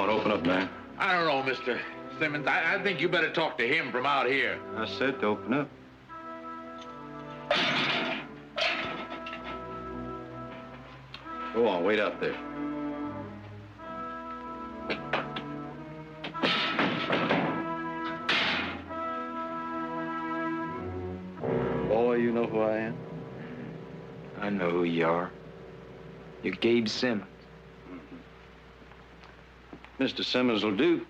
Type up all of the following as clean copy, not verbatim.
on, open up, man. I don't know, Mr. Simmons. I think you better talk to him from out here. I said to open up. Go on, wait up there. Boy, you know who I am? I know who you are. You're Gabe Simmons. Mr. Simmons will do.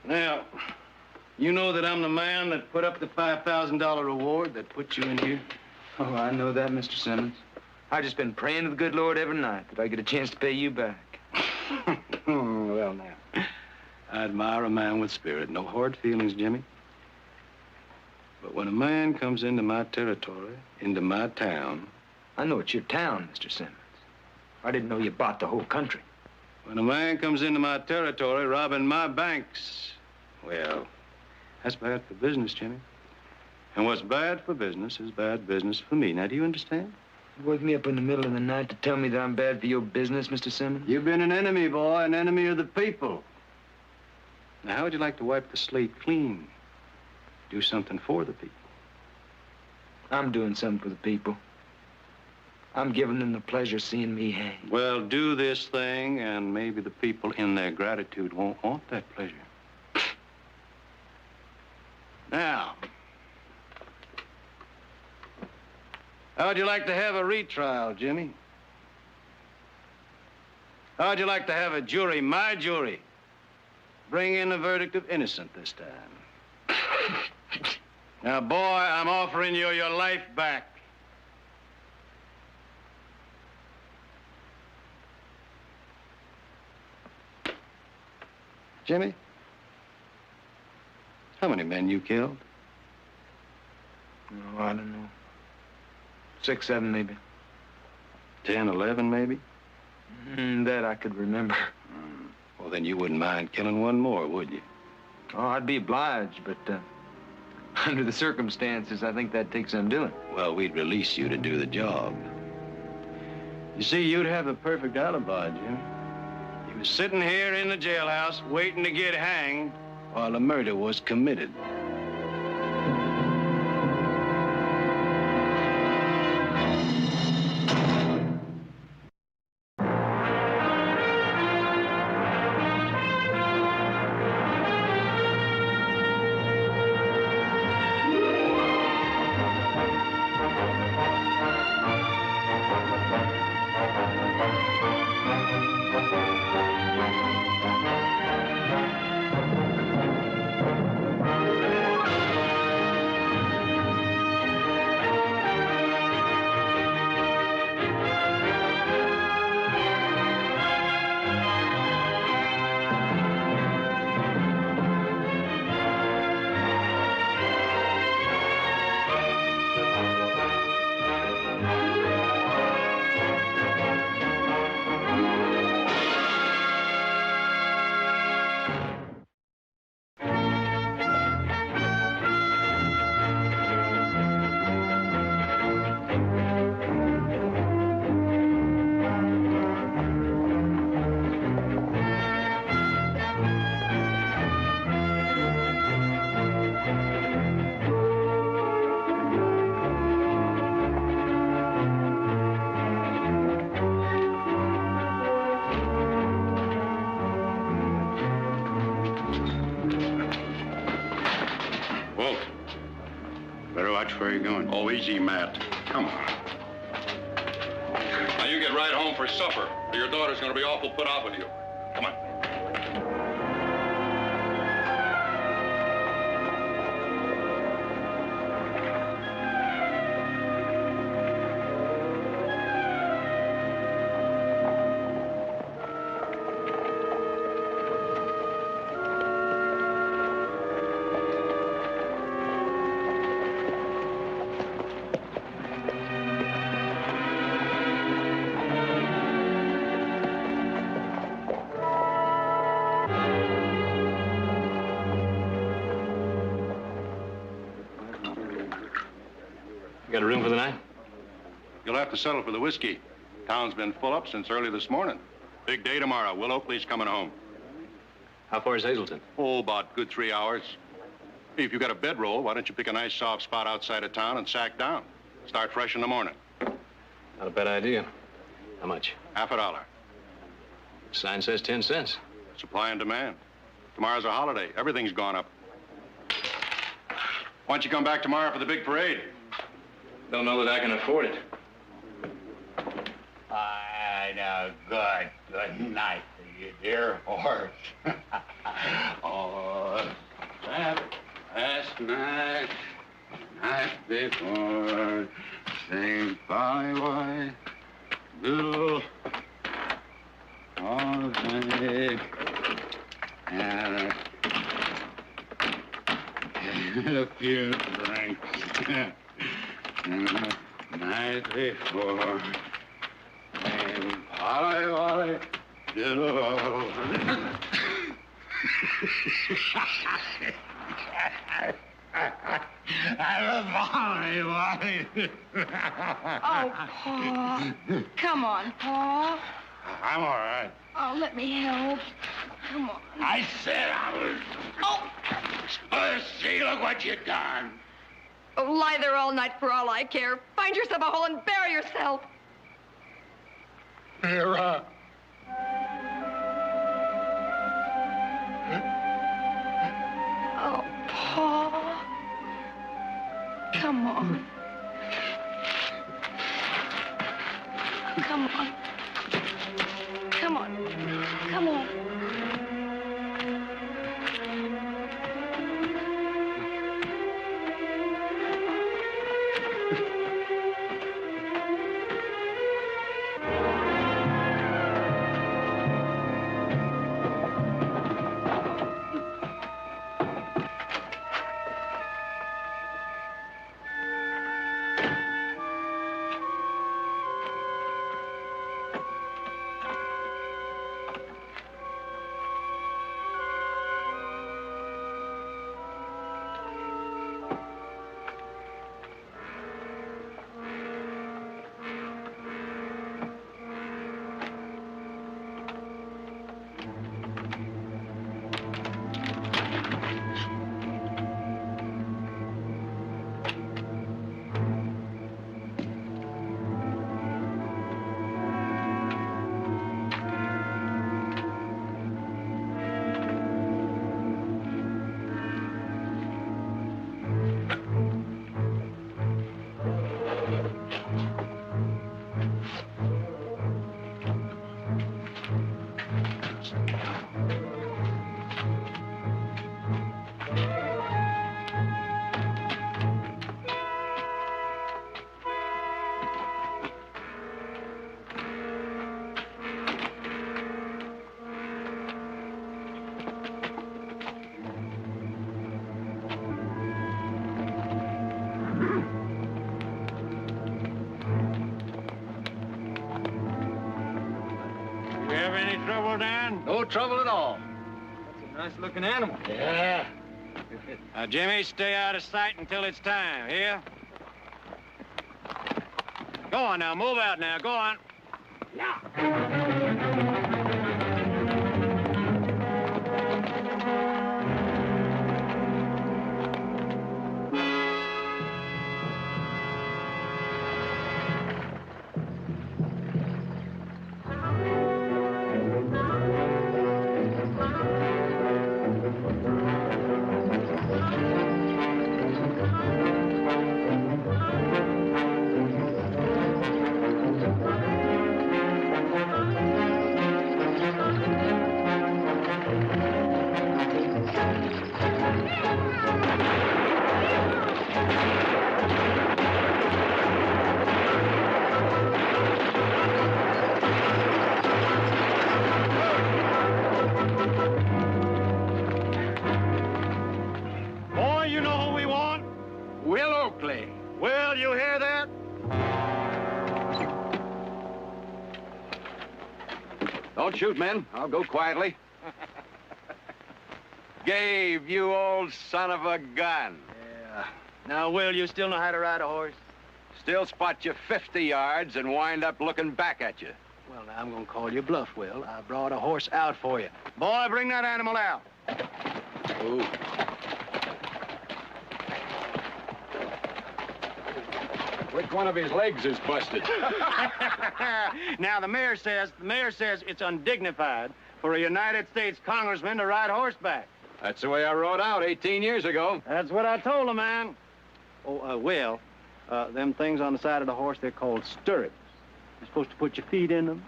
Now, you know that I'm the man that put up the $5,000 reward that put you in here? Oh, I know that, Mr. Simmons. I've just been praying to the good Lord every night that I get a chance to pay you back. Well, now, I admire a man with spirit. No hard feelings, Jimmy. But when a man comes into my territory, into my town... I know it's your town, Mr. Simmons. I didn't know you bought the whole country. When a man comes into my territory robbing my banks, well, that's bad for business, Jimmy. And what's bad for business is bad business for me. Now, do you understand? You wake me up in the middle of the night to tell me that I'm bad for your business, Mr. Simmons? You've been an enemy, boy, an enemy of the people. Now, how would you like to wipe the slate clean? Do something for the people. I'm doing something for the people. I'm giving them the pleasure of seeing me hang. Well, do this thing, and maybe the people in their gratitude won't want that pleasure. Now, how'd you like to have a retrial, Jimmy? How'd you like to have a jury, my jury, bring in a verdict of innocent this time? Now, boy, I'm offering you your life back. Jimmy, how many men you killed? Oh, I don't know. 6, 7, maybe. 10, 11, maybe? That I could remember. Well, then you wouldn't mind killing one more, would you? Oh, I'd be obliged, but under the circumstances, I think that'd take some doing. Well, we'd release you to do the job. You see, you'd have the perfect alibi, Jim. You was sitting here in the jailhouse waiting to get hanged while the murder was committed. Where are you going? Oh, easy, Matt. Come on. Now, you get right home for supper, or your daughter's going to be awful put out with you. Come on. Got a room for the night? You'll have to settle for the whiskey. Town's been full up since early this morning. Big day tomorrow. Will Oakley's coming home. How far is Hazleton? Oh, about good 3 hours. If you got a bedroll, why don't you pick a nice soft spot outside of town and sack down? Start fresh in the morning. Not a bad idea. How much? $50. Sign says 10 cents. Supply and demand. Tomorrow's a holiday. Everything's gone up. Why don't you come back tomorrow for the big parade? Don't know that I can afford it. Good night to you, dear horse. Oh, last night, night before, sing bye, little holiday, and a few drinks. Night before, sing bye, little. Oh, Paul. Come on, Paul. I'm all right. Oh, let me help. Come on. I said I was. Oh, See, look what you done. oh, lie there all night for all I care. Find yourself a hole and bury yourself. Mira. Oh, Paul. Come on. Come on. Come on. Come on. You have any trouble, Dan? No trouble at all. That's a nice-looking animal. Yeah. Now, Jimmy, stay out of sight until it's time, here? Go on now, move out now, go on. Boy, you know who we want? Will Oakley. Will, you hear that? Don't shoot, men. I'll go quietly. Gabe, you old son of a gun. Yeah. Now, Will, you still know how to ride a horse? Still spot you 50 yards and wind up looking back at you. Well, Well, now I'm gonna call you bluff, Will. I brought a horse out for you. Boy, bring that animal out. Ooh. Which one of his legs is busted? Now, the mayor says it's undignified for a United States congressman to ride horseback. That's the way I rode out 18 years ago. That's what I told the man. Oh, Will, them things on the side of the horse, they're called stirrups. You're supposed to put your feet in them.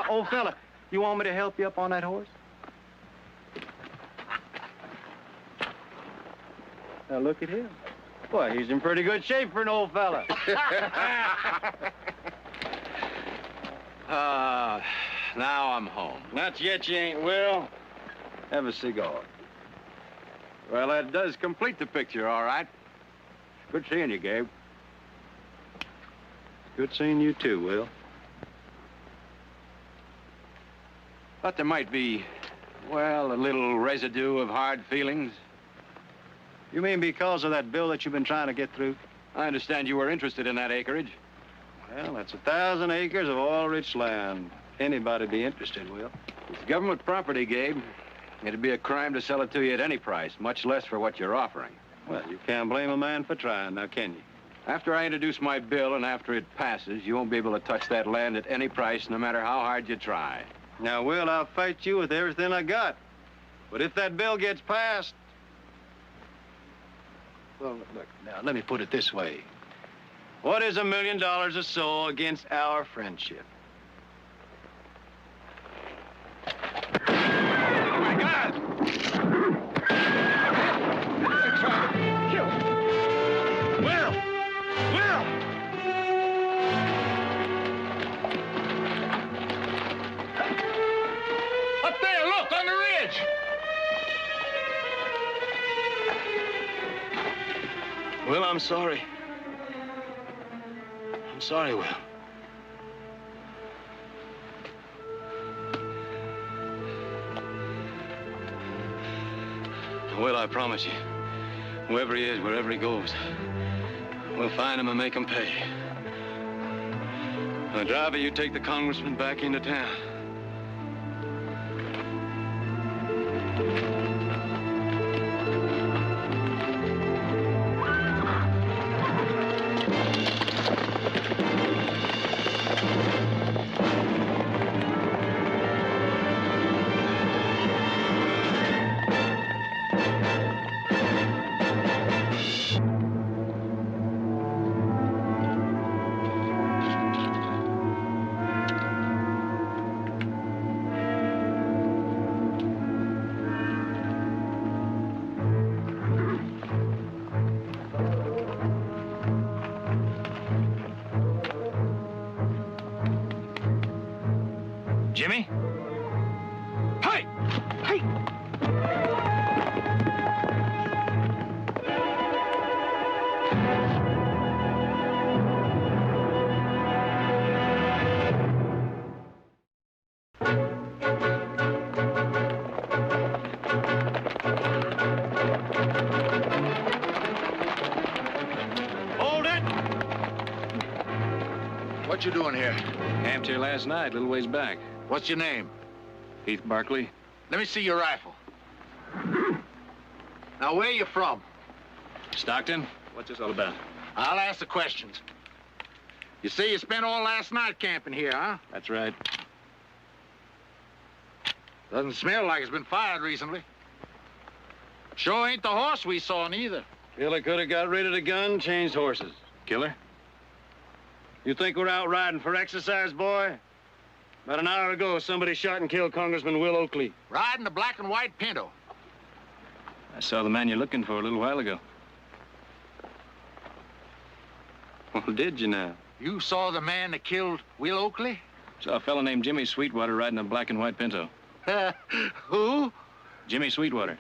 Old fella, you want me to help you up on that horse? Now, look at him. Boy, he's in pretty good shape for an old fella. Now I'm home. Not yet, you ain't, Will. Have a cigar. Well, that does complete the picture, all right. Good seeing you, Gabe. Good seeing you, too, Will. Thought there might be, well, a little residue of hard feelings. You mean because of that bill that you've been trying to get through? I understand you were interested in that acreage. Well, that's 1,000 acres of oil-rich land. Anybody'd be interested, Will. It's government property, Gabe. It'd be a crime to sell it to you at any price, much less for what you're offering. Well, you can't blame a man for trying, now can you? After I introduce my bill and after it passes, you won't be able to touch that land at any price, no matter how hard you try. Now, Will, I'll fight you with everything I got. But if that bill gets passed... Well, look, now, let me put it this way. What is $1 million or so against our friendship? Oh, my God! Will! Will! Up there, look, on the ridge. Will, I'm sorry. I'm sorry, Will. Will, I promise you, whoever he is, wherever he goes, we'll find him and make him pay. Now, driver, you take the congressman back into town. Jimmy? Hey! Hey! Hold it! What you doing here? Camped here last night, a little ways back. What's your name? Heath Barkley. Let me see your rifle. Now, where you from? Stockton? What's this all about? I'll ask the questions. You say you spent all last night camping here, huh? That's right. Doesn't smell like it's been fired recently. Sure ain't the horse we saw neither. Killer could have got rid of the gun, changed horses. Killer? You think we're out riding for exercise, boy? About an hour ago, somebody shot and killed Congressman Will Oakley. Riding the black and white Pinto. I saw the man you're looking for a little while ago. Well, did you now? You saw the man that killed Will Oakley? Saw a fellow named Jimmy Sweetwater riding a black and white Pinto. Who? Jimmy Sweetwater.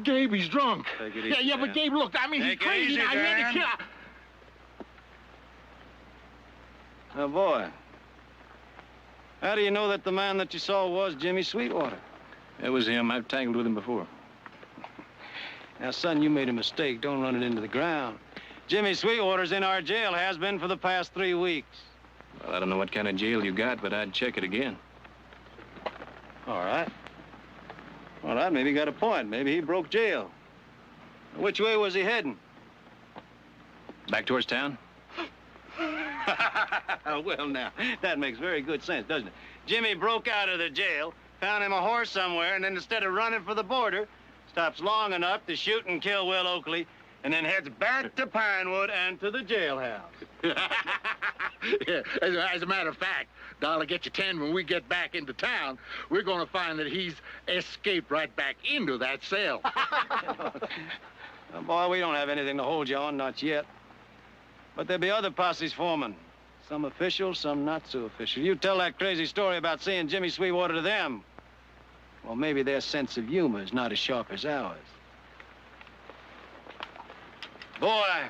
Gabe, he's drunk. Take it easy, Yeah, but Dan. Gabe, look, I mean, he's Take it crazy. easy, Now, he had Dan. to kill. Now, boy, how do you know that the man that you saw was Jimmy Sweetwater? It was him. I've tangled with him before. Now, son, you made a mistake. Don't run it into the ground. Jimmy Sweetwater's in our jail, has been for the past 3 weeks. Well, I don't know what kind of jail you got, but I'd check it again. All right. All right, maybe he got a point. Maybe he broke jail. Which way was he heading? Back towards town? Well, now, that makes very good sense, doesn't it? Jimmy broke out of the jail, found him a horse somewhere, and then instead of running for the border, stops long enough to shoot and kill Will Oakley, and then heads back to Pinewood and to the jailhouse. Yeah, as a matter of fact, Dollar, get your 10 when we get back into town, we're going to find that he's escaped right back into that cell. Boy, we don't have anything to hold you on, not yet. But there'll be other posses forming. Some official, some not so official. You tell that crazy story about seeing Jimmy Sweetwater to them. Well, maybe their sense of humor is not as sharp as ours. Boy,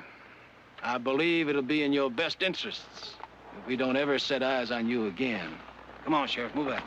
I believe it'll be in your best interests if we don't ever set eyes on you again. Come on, Sheriff, move out.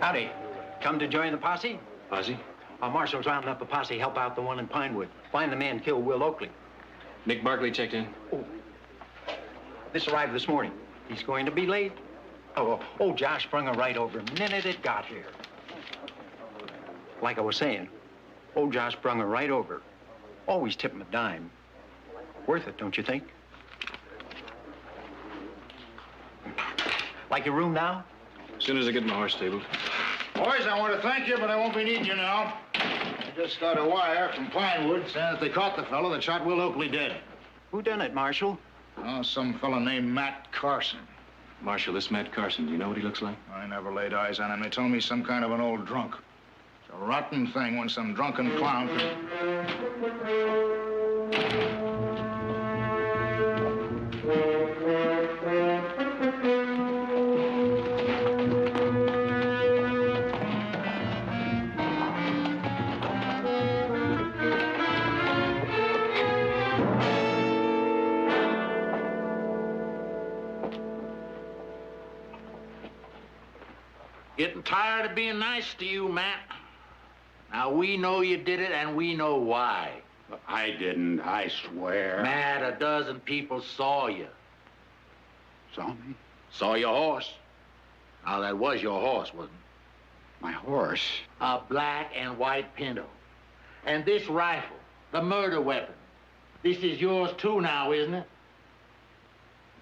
Howdy. Come to join the posse? Posse? Marshall's rounding up a posse, help out the one in Pinewood. Find the man killed Will Oakley. Nick Barkley checked in. This arrived this morning. He's going to be late. Oh, Josh sprung her right over the minute it got here. Like I was saying, old Josh sprung her right over. Always tip him a dime. Worth it, don't you think? Like your room now? As soon as I get my horse stabled. Boys, I want to thank you, but I won't be needing you now. I just got a wire from Pinewood saying that they caught the fellow that shot Will Oakley dead. Who done it, Marshal? Oh, some fellow named Matt Carson. Marshal, this Matt Carson, do you know what he looks like? I never laid eyes on him. They told me some kind of an old drunk. It's a rotten thing when some drunken clown could... Getting tired of being nice to you, Matt. Now, we know you did it, and we know why. I didn't, I swear. Matt, a dozen people saw you. Saw me? Saw your horse. Now, that was your horse, wasn't it? My horse? A black and white pinto. And this rifle, the murder weapon, this is yours too now, isn't it?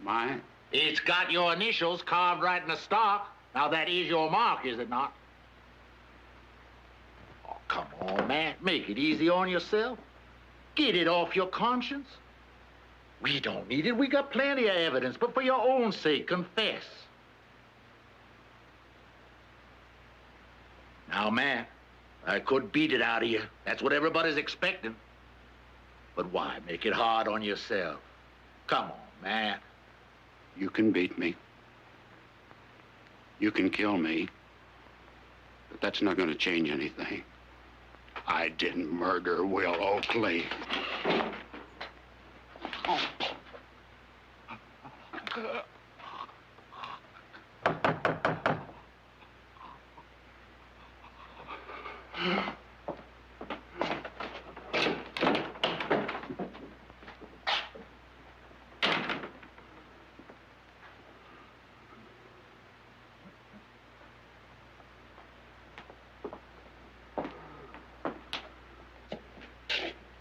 Mine? It's got your initials carved right in the stock. Now, that is your mark, is it not? Oh, come on, Matt. Make it easy on yourself. Get it off your conscience. We don't need it. We got plenty of evidence. But for your own sake, confess. Now, Matt, I could beat it out of you. That's what everybody's expecting. But why make it hard on yourself? Come on, Matt. You can beat me. You can kill me. But that's not going to change anything. I didn't murder Will Oakley.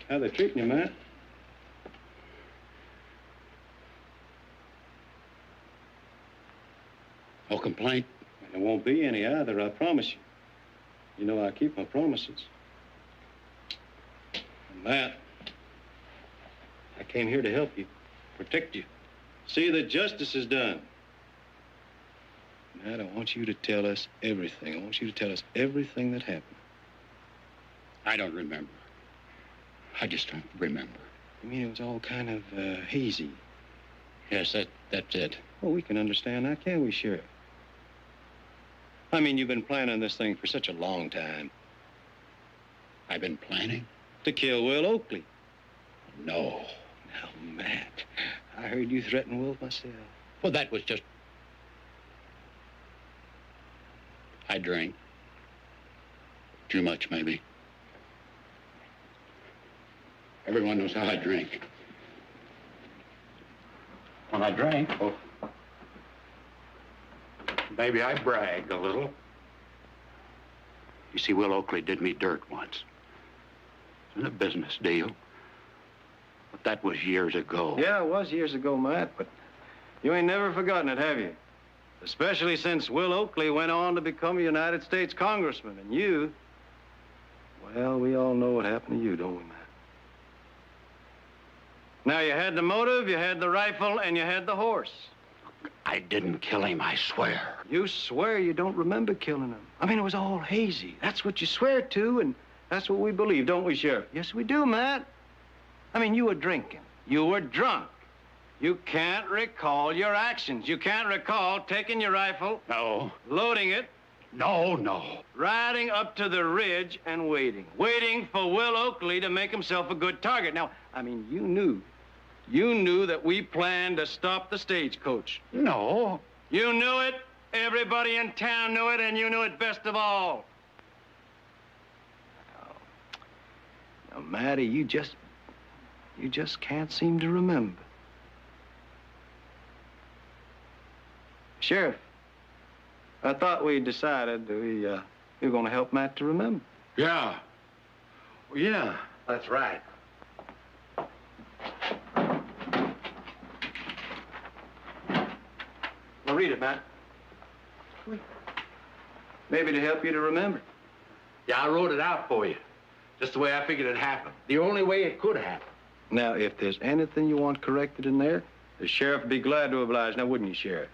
How they treating you, Matt? No complaint? There won't be any either, I promise you. You know I keep my promises. And Matt, I came here to help you, protect you, see that justice is done. Matt, I want you to tell us everything. I want you to tell us everything that happened. I don't remember. I just don't remember. You mean it was all kind of hazy? Yes, that's it. Well, we can understand that, can't we, Sheriff? I mean, you've been planning this thing for such a long time. I've been planning? To kill Will Oakley. No. Now, Matt, I heard you threaten Will myself. Well, that was just... I drank. Too much, maybe. Everyone knows how I drink. When I drank, oh, maybe I bragged a little. You see, Will Oakley did me dirt once. It was a business deal. But that was years ago. Yeah, it was years ago, Matt, but you ain't never forgotten it, have you? Especially since Will Oakley went on to become a United States congressman, and you... Well, we all know what happened to you, don't we, Matt? Now, you had the motive, you had the rifle, and you had the horse. I didn't kill him, I swear. You swear you don't remember killing him. I mean, it was all hazy. That's what you swear to, and that's what we believe, don't we, Sheriff? Yes, we do, Matt. I mean, you were drinking. You were drunk. You can't recall your actions. You can't recall taking your rifle... No. Loading it... No. Riding up to the ridge and waiting. Waiting for Will Oakley to make himself a good target. Now, I mean, you knew that we planned to stop the stagecoach. No. You knew it. Everybody in town knew it, and you knew it best of all. Now, Matty, you just can't seem to remember. Sheriff, I thought we decided we were going to help Matt to remember. Yeah. Yeah. That's right. Well, read it, Matt. Maybe to help you to remember. Yeah, I wrote it out for you. Just the way I figured it happened. The only way it could happen. Now, if there's anything you want corrected in there, the sheriff would be glad to oblige. Now, wouldn't you, Sheriff?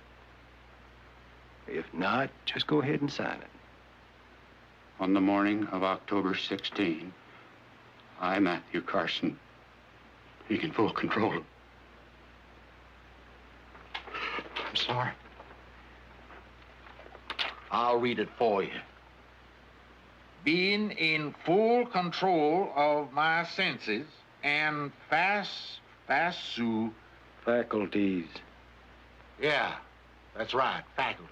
If not, just go ahead and sign it. On the morning of October 16, I, Matthew Carson, taking full control of... I'm sorry. I'll read it for you. Being in full control of my senses and Faculties. Yeah, that's right, faculties.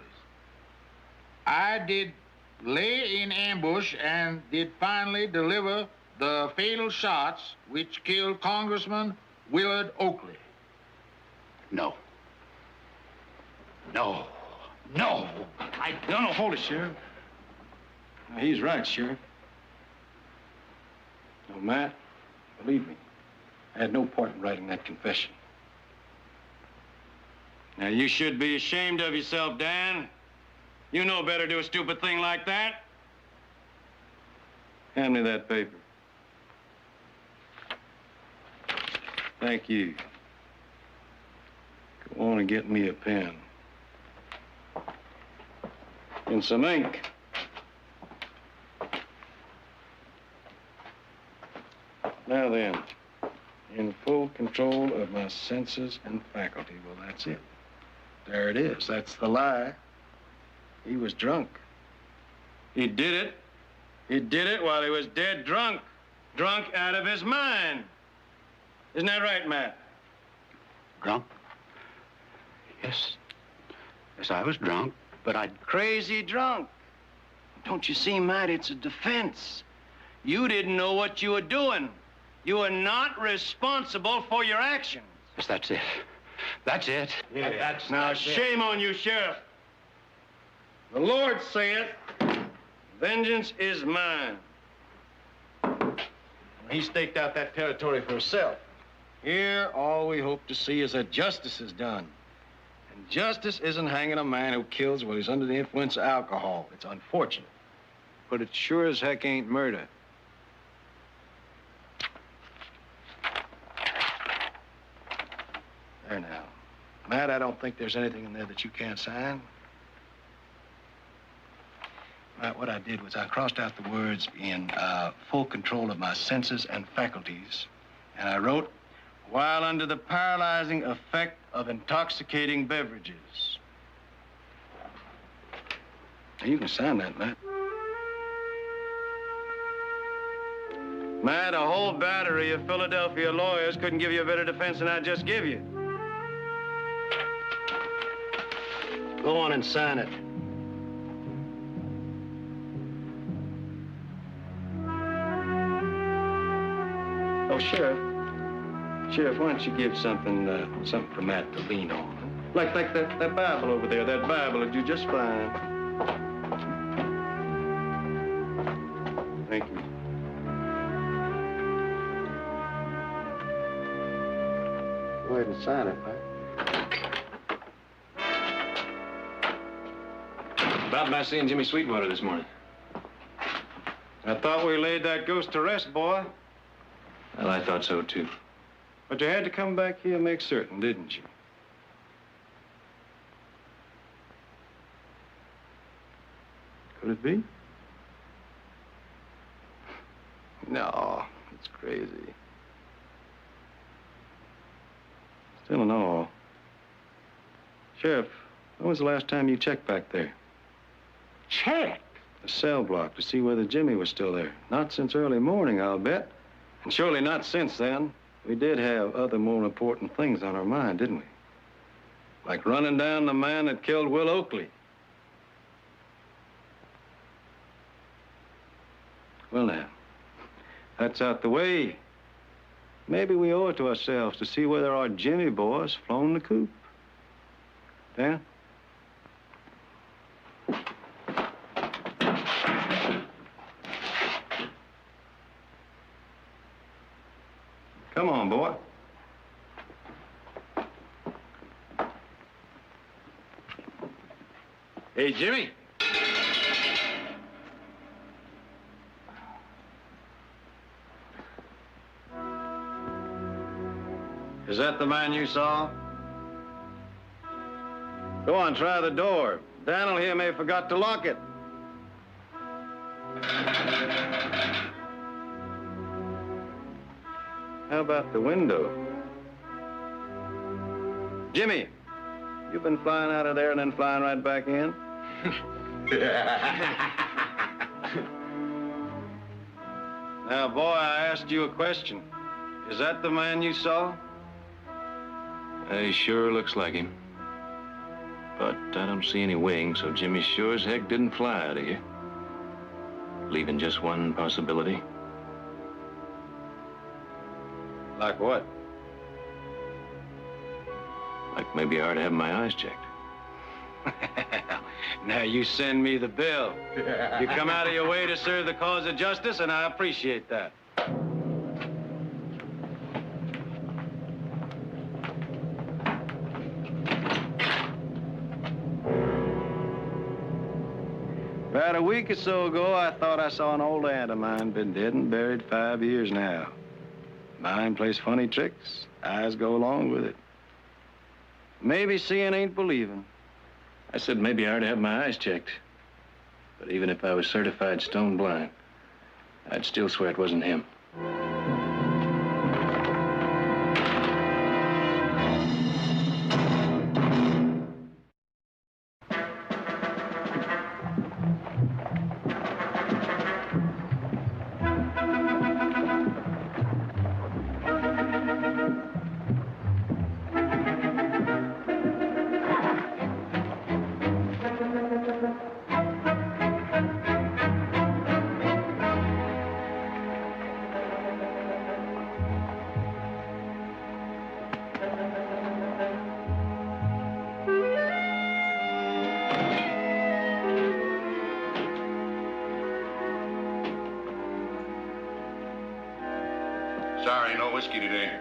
I did lay in ambush and did finally deliver the fatal shots which killed Congressman Willard Oakley. No. No, hold it, Sheriff. Now, he's right, Sheriff. No, Matt, believe me, I had no part in writing that confession. Now, you should be ashamed of yourself, Dan. You know better to do a stupid thing like that. Hand me that paper. Thank you. Go on and get me a pen. And some ink. Now then, in full control of my senses and faculty. Well, that's it. There it is. That's the lie. He was drunk. He did it. He did it while he was dead drunk. Drunk out of his mind. Isn't that right, Matt? Drunk? Yes. Yes, I was drunk, but I'd... Crazy drunk. Don't you see, Matt, it's a defense. You didn't know what you were doing. You were not responsible for your actions. Yes, that's it. That's it. Yeah. Now, shame on you, Sheriff. The Lord saith, vengeance is mine. He staked out that territory for himself. Here, all we hope to see is that justice is done. And justice isn't hanging a man who kills while he's under the influence of alcohol. It's unfortunate. But it sure as heck ain't murder. There now. Matt, I don't think there's anything in there that you can't sign. What I did was I crossed out the words in full control of my senses and faculties, and I wrote, while under the paralyzing effect of intoxicating beverages. You can sign that, Matt. Matt, a whole battery of Philadelphia lawyers couldn't give you a better defense than I just give you. Go on and sign it. Oh, Sheriff. Sheriff, why don't you give something for Matt to lean on? Like that Bible over there. That Bible will do just fine. Thank you. Go ahead and sign it, Matt. About my seeing Jimmy Sweetwater this morning. I thought we laid that ghost to rest, boy. Well, I thought so, too. But you had to come back here and make certain, didn't you? Could it be? No, it's crazy. Still in all. Sheriff, when was the last time you checked back there? Check? The cell block to see whether Jimmy was still there. Not since early morning, I'll bet. And surely not since then. We did have other more important things on our mind, didn't we? Like running down the man that killed Will Oakley. Well, now, that's out the way. Maybe we owe it to ourselves to see whether our Jimmy boy's flown the coop. Dan? Come on, boy. Hey, Jimmy. Is that the man you saw? Go on, try the door. Daniel here may have forgot to lock it. How about the window? Jimmy, you've been flying out of there and then flying right back in? Now, boy, I asked you a question. Is that the man you saw? He sure looks like him. But I don't see any wings, so Jimmy sure as heck didn't fly out of here. Leaving just one possibility. Like what? Like maybe I ought to have my eyes checked. Now you send me the bill. You come out of your way to serve the cause of justice, and I appreciate that. About a week or so ago, I thought I saw an old aunt of mine, been dead and buried 5 years now. Mind plays funny tricks. Eyes go along with it. Maybe seeing ain't believing. I said maybe I ought to have my eyes checked. But even if I was certified stone blind, I'd still swear it wasn't him. Sorry, no whiskey today.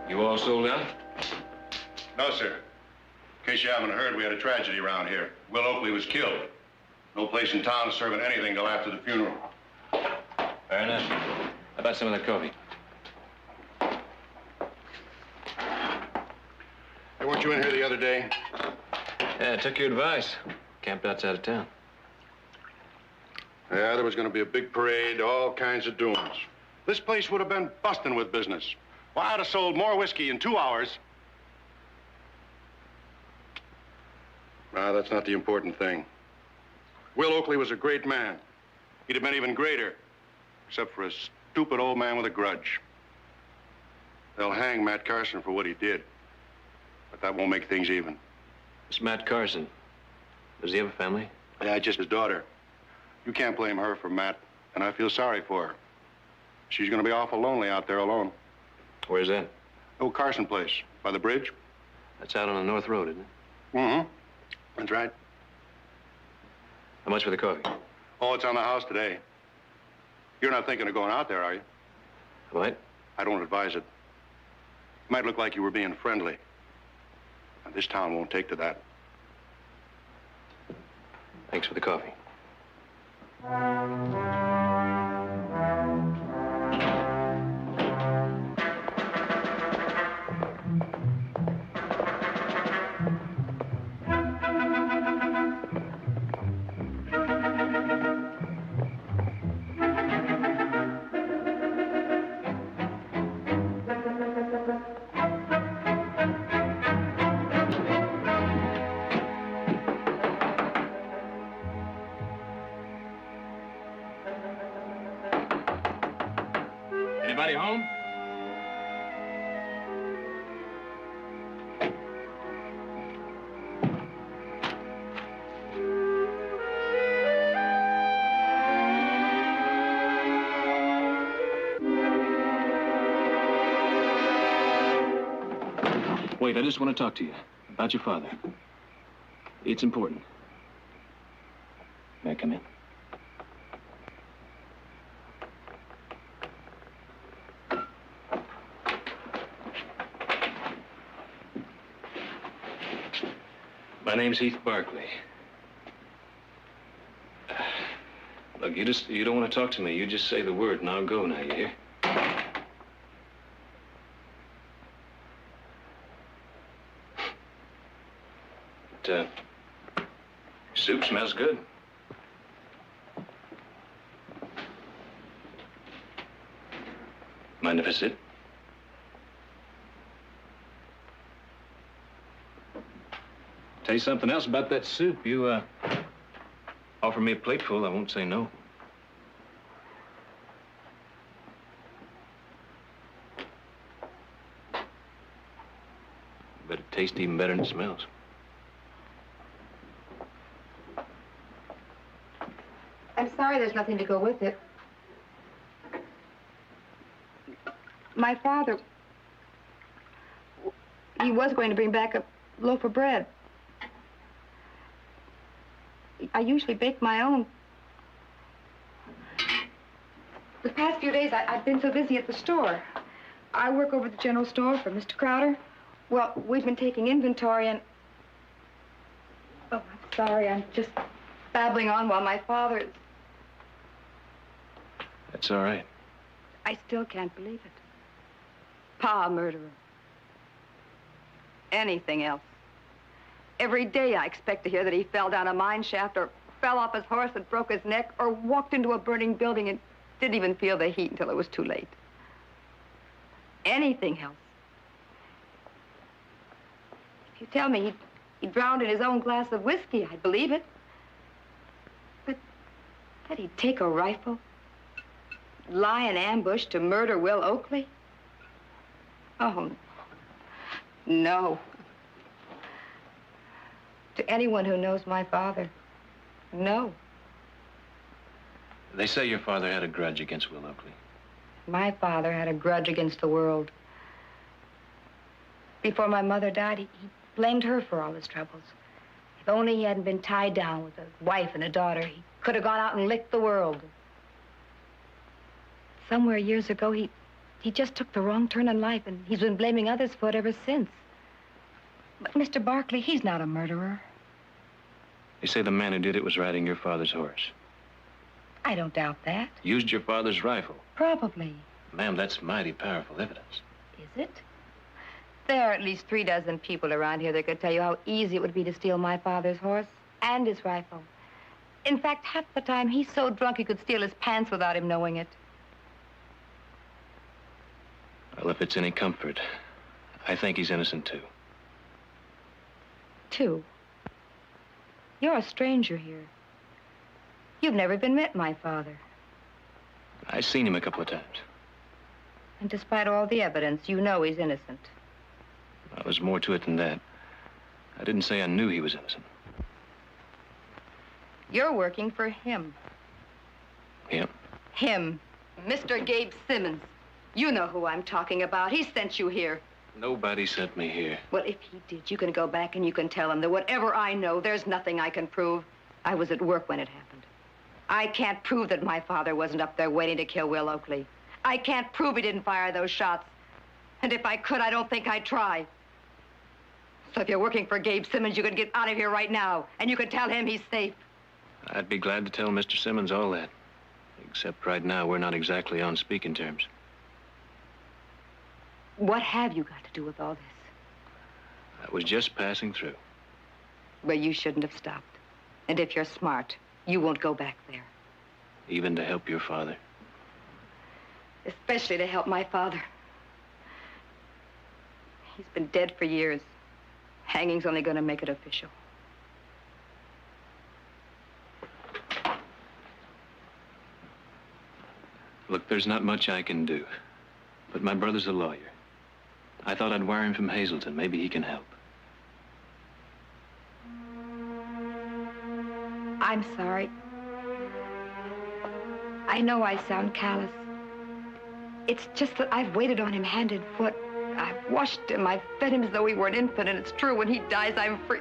You all sold out? No, sir. In case you haven't heard, we had a tragedy around here. Will Oakley was killed. No place in town is serving anything till after the funeral. Fair enough. How about some of that coffee? Hey, weren't you in here the other day? Yeah, I took your advice. Camped outside of town. Yeah, there was going to be a big parade, all kinds of doings. This place would have been busting with business. Well, I'd have sold more whiskey in 2 hours. That's not the important thing. Will Oakley was a great man. He'd have been even greater, except for a stupid old man with a grudge. They'll hang Matt Carson for what he did, but that won't make things even. This Matt Carson, does he have a family? Yeah, just his daughter. You can't blame her for Matt, and I feel sorry for her. She's gonna be awful lonely out there alone. Where's that? Old Carson place, by the bridge. That's out on the North Road, isn't it? Mm-hmm. That's right. How much for the coffee? Oh, it's on the house today. You're not thinking of going out there, are you? What? I don't advise it. It might look like you were being friendly. And this town won't take to that. Thanks for the coffee. Anybody home? Wait, I just want to talk to you about your father. It's important. May I come in? My name's Heath Barkley. Look, you don't want to talk to me. You just say the word and I'll go now, you hear? But, soup smells good. Mind if I sit? Tell you something else about that soup. You, offer me a plateful, I won't say no. Bet it tastes even better than it smells. I'm sorry there's nothing to go with it. My father, he was going to bring back a loaf of bread. I usually bake my own. The past few days, I've been so busy at the store. I work over at the general store for Mr. Crowder. Well, we've been taking inventory and... Oh, I'm sorry. I'm just babbling on while my father is... That's all right. I still can't believe it. Pa, a murderer. Anything else. Every day I expect to hear that he fell down a mine shaft or fell off his horse and broke his neck or walked into a burning building and didn't even feel the heat until it was too late. Anything else. If you tell me he drowned in his own glass of whiskey, I'd believe it. But that he'd take a rifle, lie in ambush to murder Will Oakley? Oh, no. To anyone who knows my father, no. They say your father had a grudge against Will Oakley. My father had a grudge against the world. Before my mother died, he blamed her for all his troubles. If only he hadn't been tied down with a wife and a daughter, he could have gone out and licked the world. Somewhere years ago, he just took the wrong turn in life, and he's been blaming others for it ever since. But Mr. Barkley, he's not a murderer. They say the man who did it was riding your father's horse. I don't doubt that. Used your father's rifle. Probably. Ma'am, that's mighty powerful evidence. Is it? There are at least 3 dozen people around here that could tell you how easy it would be to steal my father's horse and his rifle. In fact, half the time, he's so drunk he could steal his pants without him knowing it. Well, if it's any comfort, I think he's innocent, too. Too? You're a stranger here. You've never been met my father. I've seen him a couple of times. And despite all the evidence, you know he's innocent. Well, there's more to it than that. I didn't say I knew he was innocent. You're working for him. Him? Him. Mr. Gabe Simmons. You know who I'm talking about. He sent you here. Nobody sent me here. Well, if he did, you can go back and you can tell him that whatever I know, there's nothing I can prove. I was at work when it happened. I can't prove that my father wasn't up there waiting to kill Will Oakley. I can't prove he didn't fire those shots. And if I could, I don't think I'd try. So if you're working for Gabe Simmons, you can get out of here right now. And you can tell him he's safe. I'd be glad to tell Mr. Simmons all that. Except right now, we're not exactly on speaking terms. What have you got to do with all this? I was just passing through. Well, you shouldn't have stopped. And if you're smart, you won't go back there. Even to help your father. Especially to help my father. He's been dead for years. Hanging's only going to make it official. Look, there's not much I can do. But my brother's a lawyer. I thought I'd wire him from Hazleton. Maybe he can help. I'm sorry. I know I sound callous. It's just that I've waited on him hand and foot. I've washed him. I've fed him as though he were an infant, and it's true. When he dies, I'm free.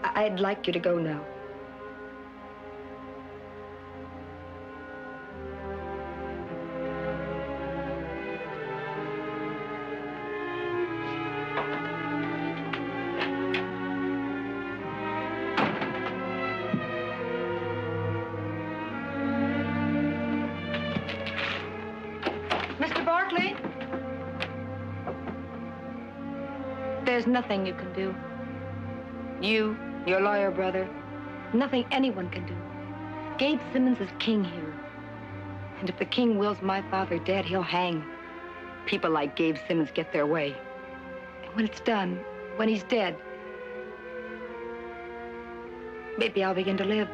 I'd like you to go now. Mr. Barkley? There's nothing you can do. You, your lawyer brother, nothing anyone can do. Gabe Simmons is king here. And if the king wills my father dead, he'll hang. People like Gabe Simmons get their way. And when it's done, when he's dead, maybe I'll begin to live.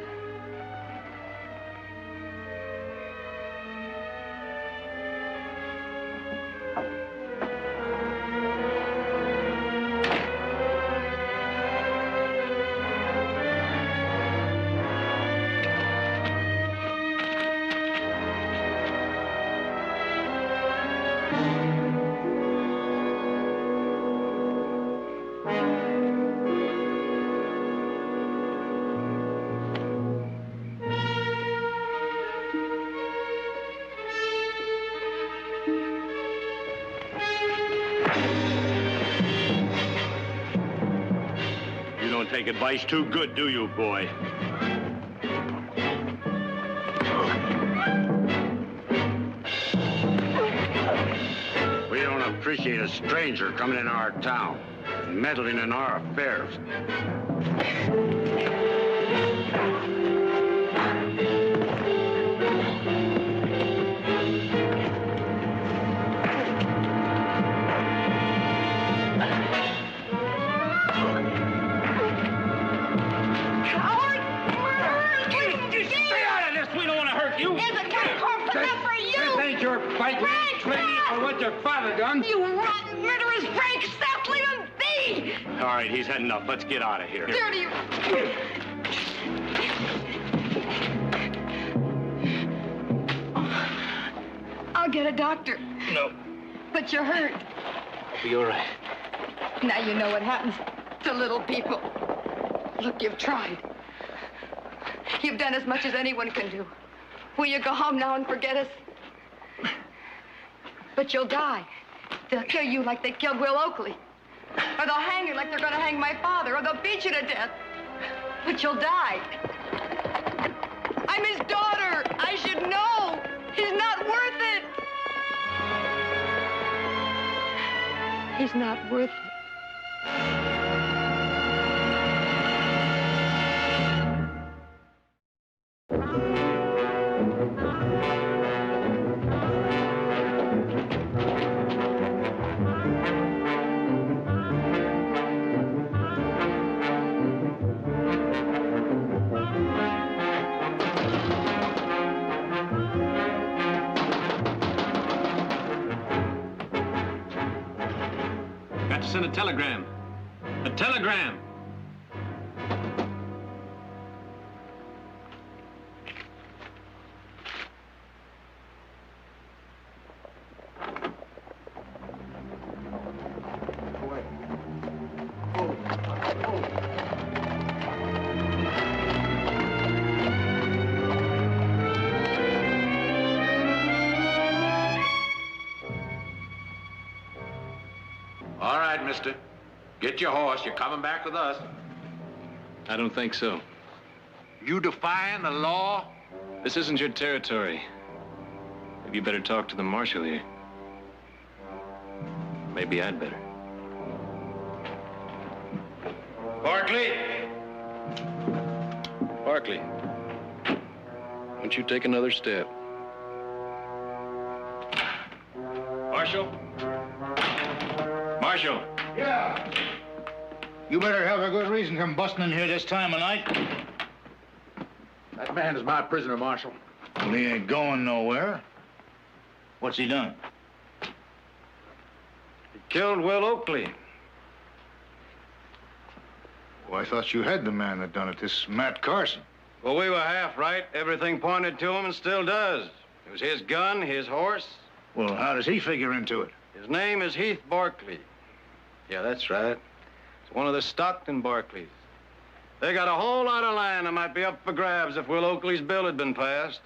Take advice too good, do you, boy? We don't appreciate a stranger coming in our town, meddling in our affairs. What your father done? You rotten, murderous Frank! Stop leaving be! All right, he's had enough. Let's get out of here. Dirty! I'll get a doctor. No. But you're hurt. I'll be all right. Now you know what happens to little people. Look, you've tried. You've done as much as anyone can do. Will you go home now and forget us? But you'll die. They'll kill you like they killed Will Oakley. Or they'll hang you like they're going to hang my father. Or they'll beat you to death. But you'll die. I'm his daughter. I should know. He's not worth it. He's not worth it. Got to send a telegram. A telegram! All right, mister. Get your horse. You're coming back with us. I don't think so. You defying the law? This isn't your territory. Maybe you better talk to the marshal here. Maybe I'd better. Barkley! Barkley, won't you take another step? Marshal? Marshal! Yeah. You better have a good reason to come busting in here this time of night. That man is my prisoner, Marshal. Well, he ain't going nowhere. What's he done? He killed Will Oakley. Well, I thought you had the man that done it, this Matt Carson. Well, we were half right. Everything pointed to him and still does. It was his gun, his horse. Well, how does he figure into it? His name is Heath Barkley. Yeah, that's right. It's one of the Stockton Barkleys. They got a whole lot of land that might be up for grabs if Will Oakley's bill had been passed.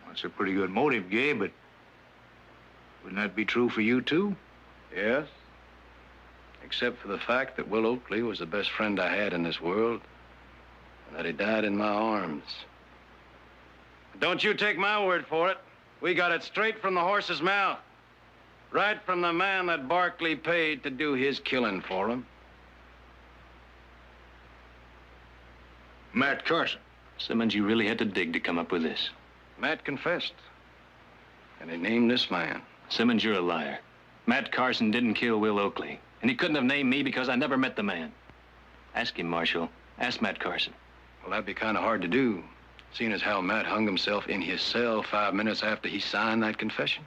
That's a pretty good motive, Gabe, but wouldn't that be true for you, too? Yes. Except for the fact that Will Oakley was the best friend I had in this world, and that he died in my arms. Don't you take my word for it. We got it straight from the horse's mouth. Right from the man that Barkley paid to do his killing for him. Matt Carson. Simmons, you really had to dig to come up with this. Matt confessed. And he named this man. Simmons, you're a liar. Matt Carson didn't kill Will Oakley. And he couldn't have named me because I never met the man. Ask him, Marshal. Ask Matt Carson. Well, that'd be kind of hard to do, seeing as how Matt hung himself in his cell 5 minutes after he signed that confession.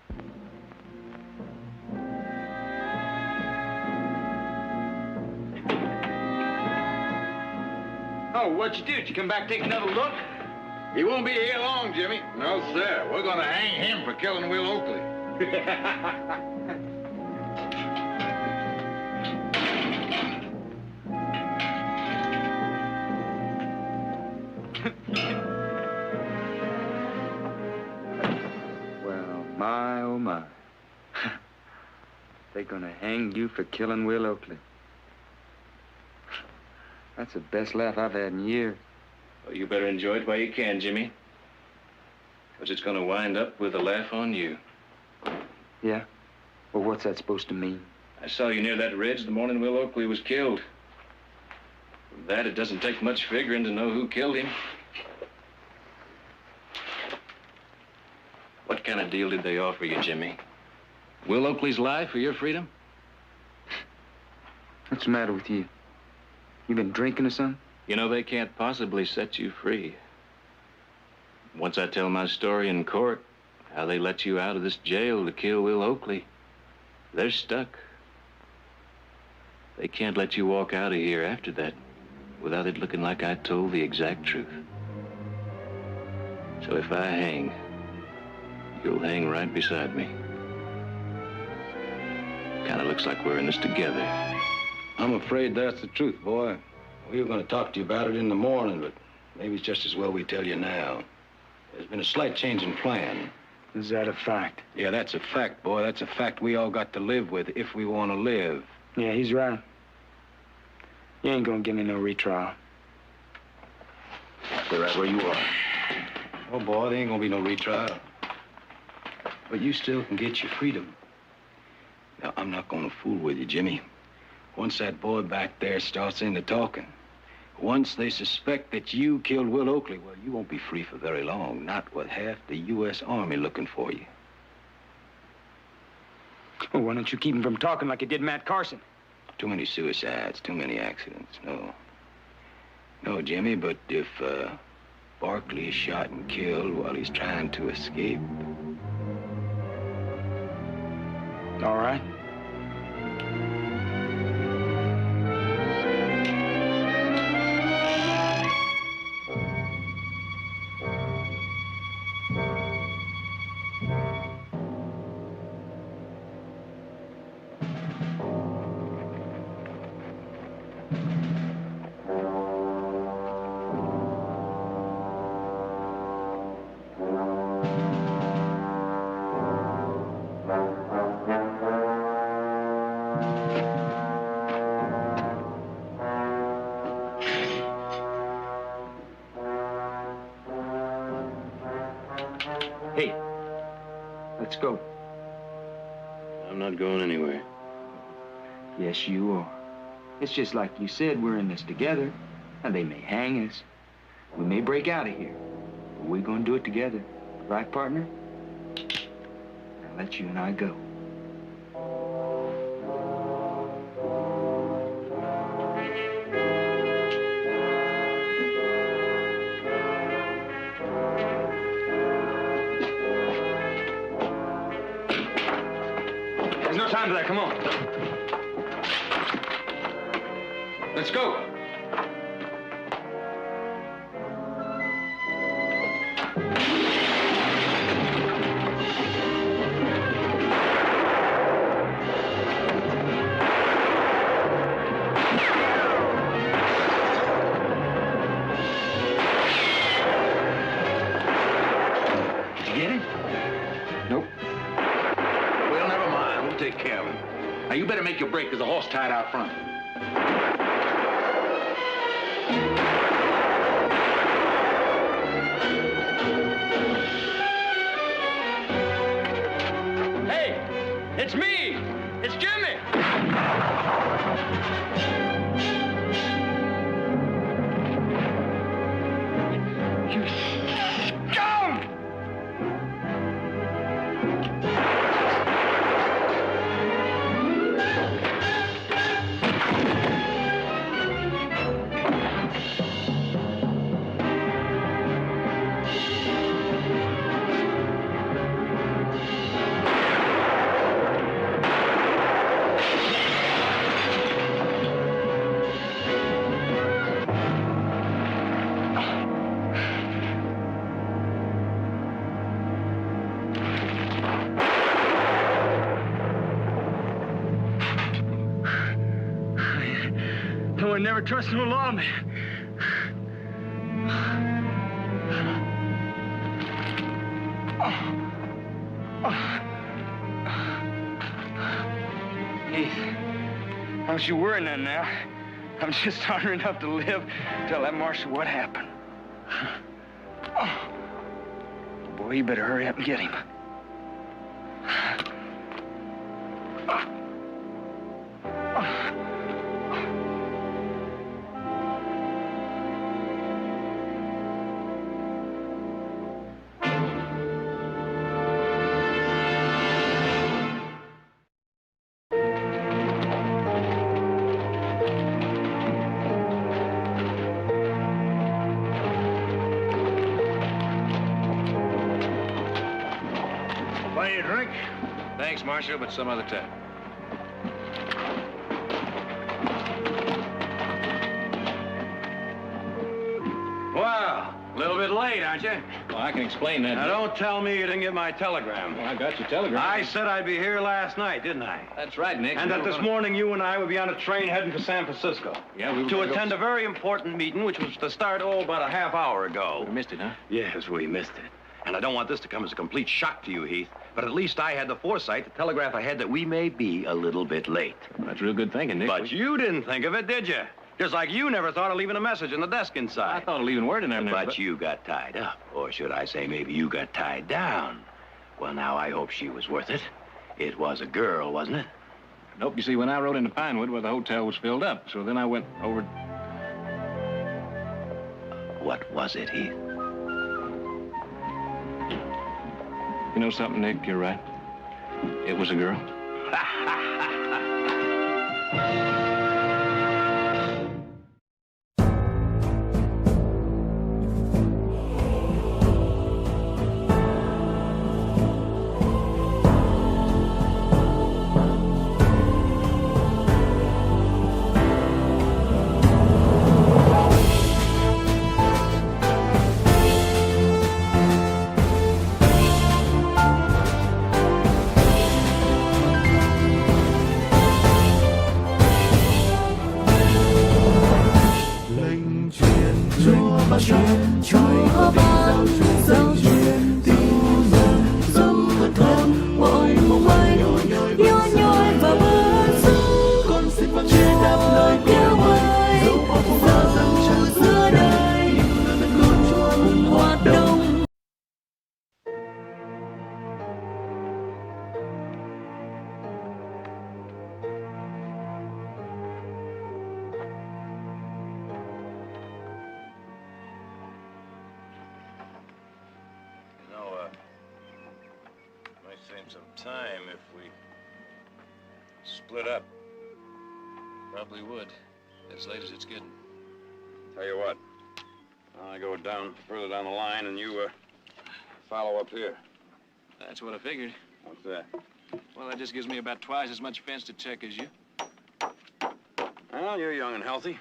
Oh, what'd you do? Did you come back take another look? He won't be here long, Jimmy. No, sir. We're gonna hang him for killing Will Oakley. Well, my, oh, my. They're gonna hang you for killing Will Oakley. That's the best laugh I've had in years. Well, you better enjoy it while you can, Jimmy. Because it's going to wind up with a laugh on you. Yeah? Well, what's that supposed to mean? I saw you near that ridge the morning Will Oakley was killed. From that, it doesn't take much figuring to know who killed him. What kind of deal did they offer you, Jimmy? Will Oakley's life or your freedom? What's the matter with you? You been drinking or something? You know, they can't possibly set you free. Once I tell my story in court, how they let you out of this jail to kill Will Oakley, they're stuck. They can't let you walk out of here after that without it looking like I told the exact truth. So if I hang, you'll hang right beside me. Kind of looks like we're in this together. I'm afraid that's the truth, boy. We were going to talk to you about it in the morning, but maybe it's just as well we tell you now. There's been a slight change in plan. Is that a fact? Yeah, that's a fact, boy. That's a fact we all got to live with if we want to live. Yeah, he's right. You ain't gonna give me no retrial. Stay right where you are. Oh, boy, there ain't gonna be no retrial. But you still can get your freedom. Now, I'm not gonna fool with you, Jimmy. Once that boy back there starts into talking, once they suspect that you killed Will Oakley, well, you won't be free for very long. Not with half the U.S. Army looking for you. Well, why don't you keep him from talking like you did Matt Carson? Too many suicides, too many accidents. No. No, Jimmy, but if Barkley is shot and killed while he's trying to escape... All right. Hey, let's go. I'm not going anywhere. Yes, you are. It's just like you said, we're in this together. Now, they may hang us. We may break out of here. But we're gonna do it together. Right, partner? Now, let you and I go. There's no time for that. Come on. Let's go. Did you get him? Nope. Well, never mind. We'll take care of him. Now, you better make your break. There's a horse tied out front. Hey, it's me. It's Jimmy. You scum! I would never trust no lawman. Heath, don't you worry none now. I'm just hungry enough to live. Tell that marshal what happened. Boy, you better hurry up and get him. Buy you a drink? Thanks, Marshal, but some other time. Well, a little bit late, aren't you? Well, I can explain that. Now, don't tell me you didn't get my telegram. Well, I got your telegram. I said I'd be here last night, didn't I? That's right, Nick. And that this morning you and I would be on a train heading for San Francisco. Yeah, we were To gonna go- attend a very important meeting, which was to start, about a half hour ago. We missed it, huh? Yes, we missed it. And I don't want this to come as a complete shock to you, Heath, but at least I had the foresight to telegraph ahead that we may be a little bit late. Well, that's real good thinking, Nick. But you didn't think of it, did you? Just like you never thought of leaving a message in the desk inside. I thought of leaving word in there. But you got tied up. Or should I say maybe you got tied down. Well, now, I hope she was worth it. It was a girl, wasn't it? Nope, you see, when I rode into Pinewood where the hotel was filled up, so then I went over... What was it, Heath? You know something, Nick? You're right. It was a girl. Time if we split up. Probably would, as late as it's getting. Tell you what, I go down further down the line and you follow up here. That's what I figured. What's that? Well, that just gives me about twice as much fence to check as you. Well, you're young and healthy.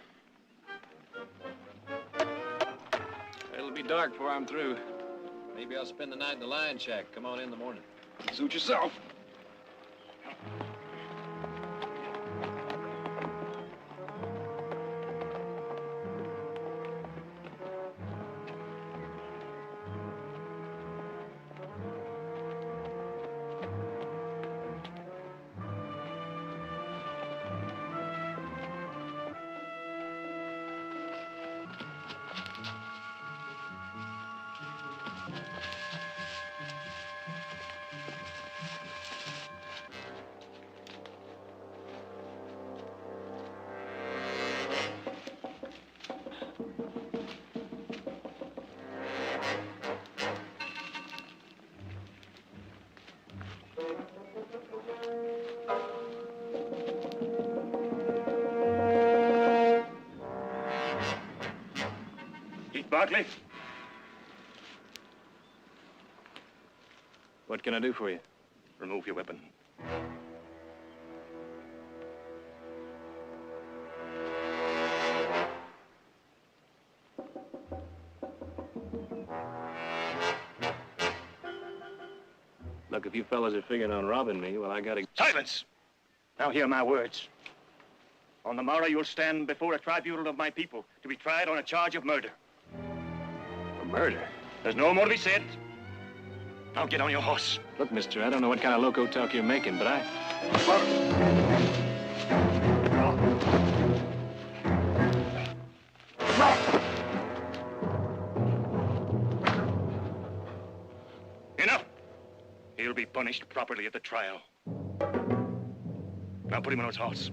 It'll be dark before I'm through. Maybe I'll spend the night in the lion shack. Come on in the morning. Suit yourself. Barkley? What can I do for you? Remove your weapon. Look, if you fellas are figuring on robbing me, well, I gotta... Silence! Now hear my words. On the morrow, you'll stand before a tribunal of my people to be tried on a charge of murder. Murder? There's no more to be said. Now get on your horse. Look, mister, I don't know what kind of loco talk you're making, but Enough! He'll be punished properly at the trial. Now put him on his horse.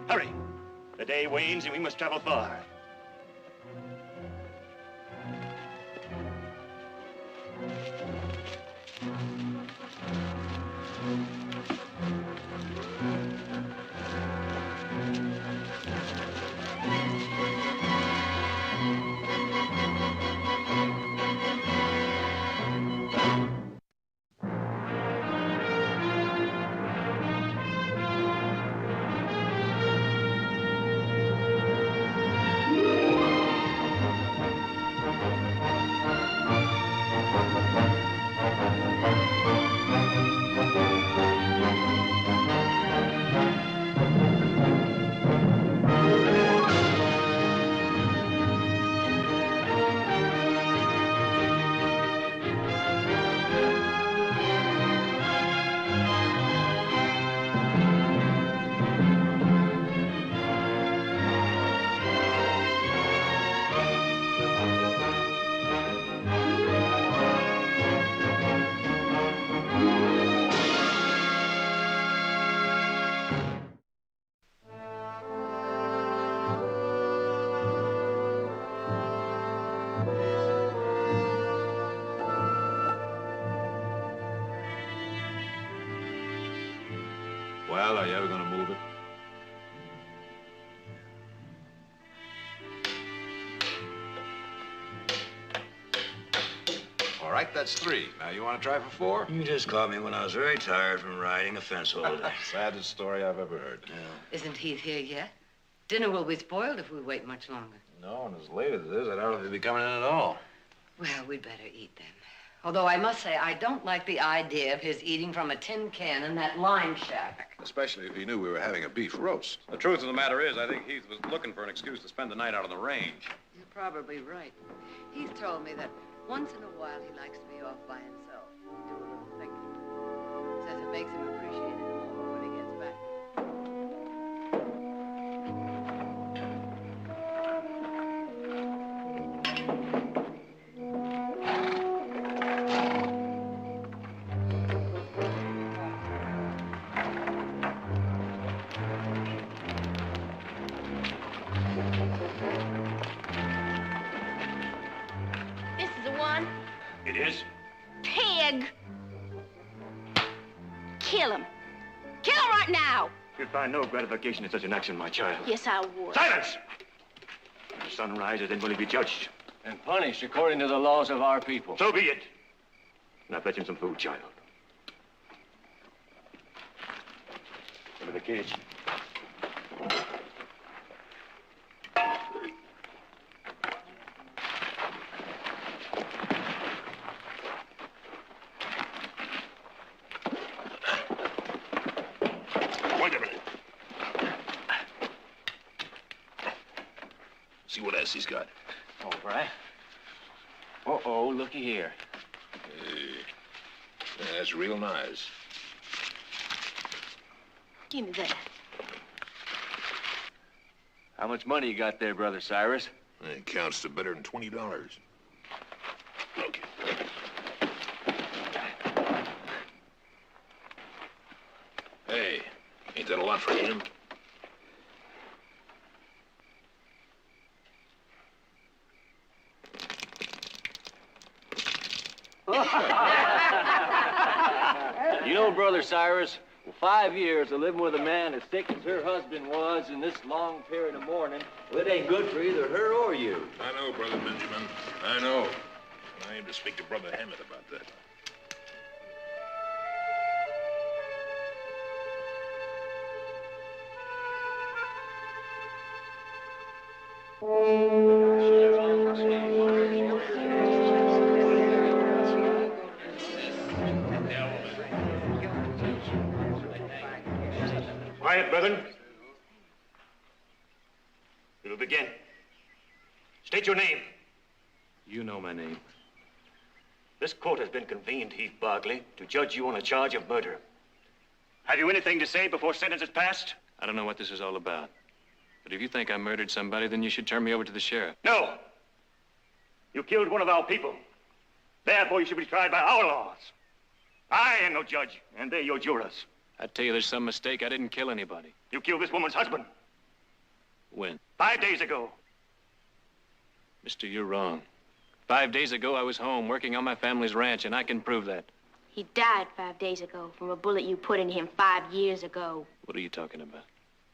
Hurry. The day wanes and we must travel far. Well, are you ever gonna move it? All right, that's 3. Now, you want to try for 4? You just caught me when I was very tired from riding a fence all day. Saddest story I've ever heard. Yeah. Isn't Heath here yet? Dinner will be spoiled if we wait much longer. No, and as late as it is, I doubt if he'll be coming in at all. Well, we'd better eat then. Although I must say, I don't like the idea of his eating from a tin can in that lime shack. Especially if he knew we were having a beef roast. The truth of the matter is, I think Heath was looking for an excuse to spend the night out on the range. You're probably right. Heath told me that once in a while he likes to be off by himself, do a little thinking. Says it makes him appreciate it more when he gets back. This is the one. It is? Pig! Kill him. Kill him right now! You'd find no gratification in such an action, my child. Yes, I would. Silence! When the sun rises, then will he be judged. And punished according to the laws of our people. So be it. Now fetch him some food, child. Give me the cage. Wait a minute. See what else he's got. All right. Uh-oh, looky here. That's real nice. Give me that. How much money you got there, Brother Cyrus? It counts to better than $20. Look. Hey, ain't that a lot for him? You know, Brother Cyrus, well, 5 years of living with a man as thick as her husband was in this long period of mourning, well, it ain't good for either her or you. I know, Brother Benjamin. I know. I aim to speak to Brother Hammett about that. Quiet, brethren. We'll begin. State your name. You know my name. This court has been convened, Heath Barkley, to judge you on a charge of murder. Have you anything to say before sentence is passed? I don't know what this is all about. But if you think I murdered somebody, then you should turn me over to the sheriff. No. You killed one of our people. Therefore, you should be tried by our laws. I am no judge, and they're your jurors. I tell you, there's some mistake. I didn't kill anybody. You killed this woman's husband. When? 5 days ago. Mister, you're wrong. 5 days ago, I was home working on my family's ranch, and I can prove that. He died 5 days ago from a bullet you put in him 5 years ago. What are you talking about?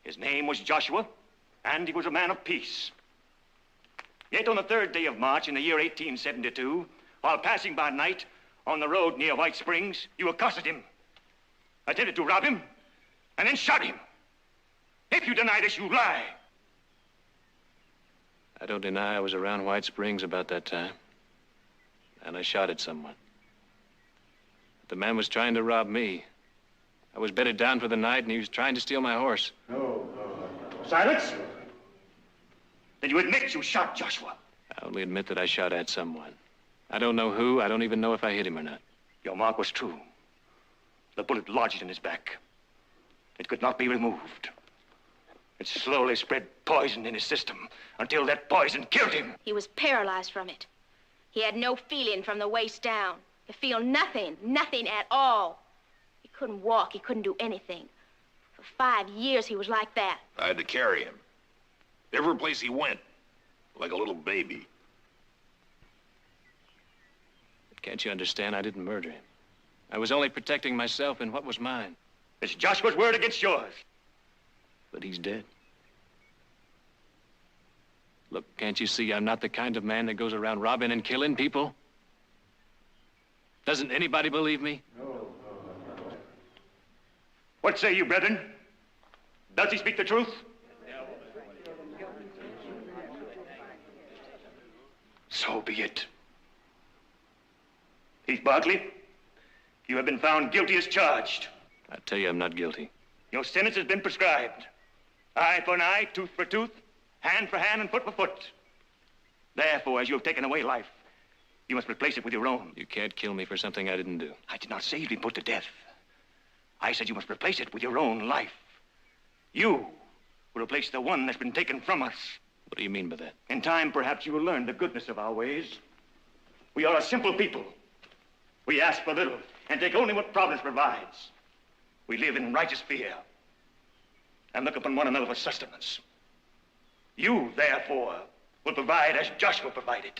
His name was Joshua, and he was a man of peace. Yet on the 3rd day of March in the year 1872, while passing by night on the road near White Springs, you accosted him, attempted to rob him, and then shot him. If you deny this, you lie. I don't deny I was around White Springs about that time. And I shot at someone. The man was trying to rob me. I was bedded down for the night, and he was trying to steal my horse. No. Silence. Then you admit you shot Joshua. I only admit that I shot at someone. I don't know who. I don't even know if I hit him or not. Your mark was true. The bullet lodged in his back. It could not be removed. It slowly spread poison in his system until that poison killed him. He was paralyzed from it. He had no feeling from the waist down. He feel nothing at all. He couldn't walk. He couldn't do anything. For 5 years, he was like that. I had to carry him. Every place he went, like a little baby. But can't you understand? I didn't murder him. I was only protecting myself and what was mine. It's Joshua's word against yours. But he's dead. Look, can't you see I'm not the kind of man that goes around robbing and killing people? Doesn't anybody believe me? What say you, brethren? Does he speak the truth? So be it. Heath Barkley, you have been found guilty as charged. I tell you, I'm not guilty. Your sentence has been prescribed. Eye for an eye, tooth for tooth, hand for hand, and foot for foot. Therefore, as you have taken away life, you must replace it with your own. You can't kill me for something I didn't do. I did not say you'd be put to death. I said you must replace it with your own life. You will replace the one that's been taken from us. What do you mean by that? In time, perhaps you will learn the goodness of our ways. We are a simple people. We ask for little and take only what Providence provides. We live in righteous fear and look upon one another for sustenance. You, therefore, will provide as Joshua provided.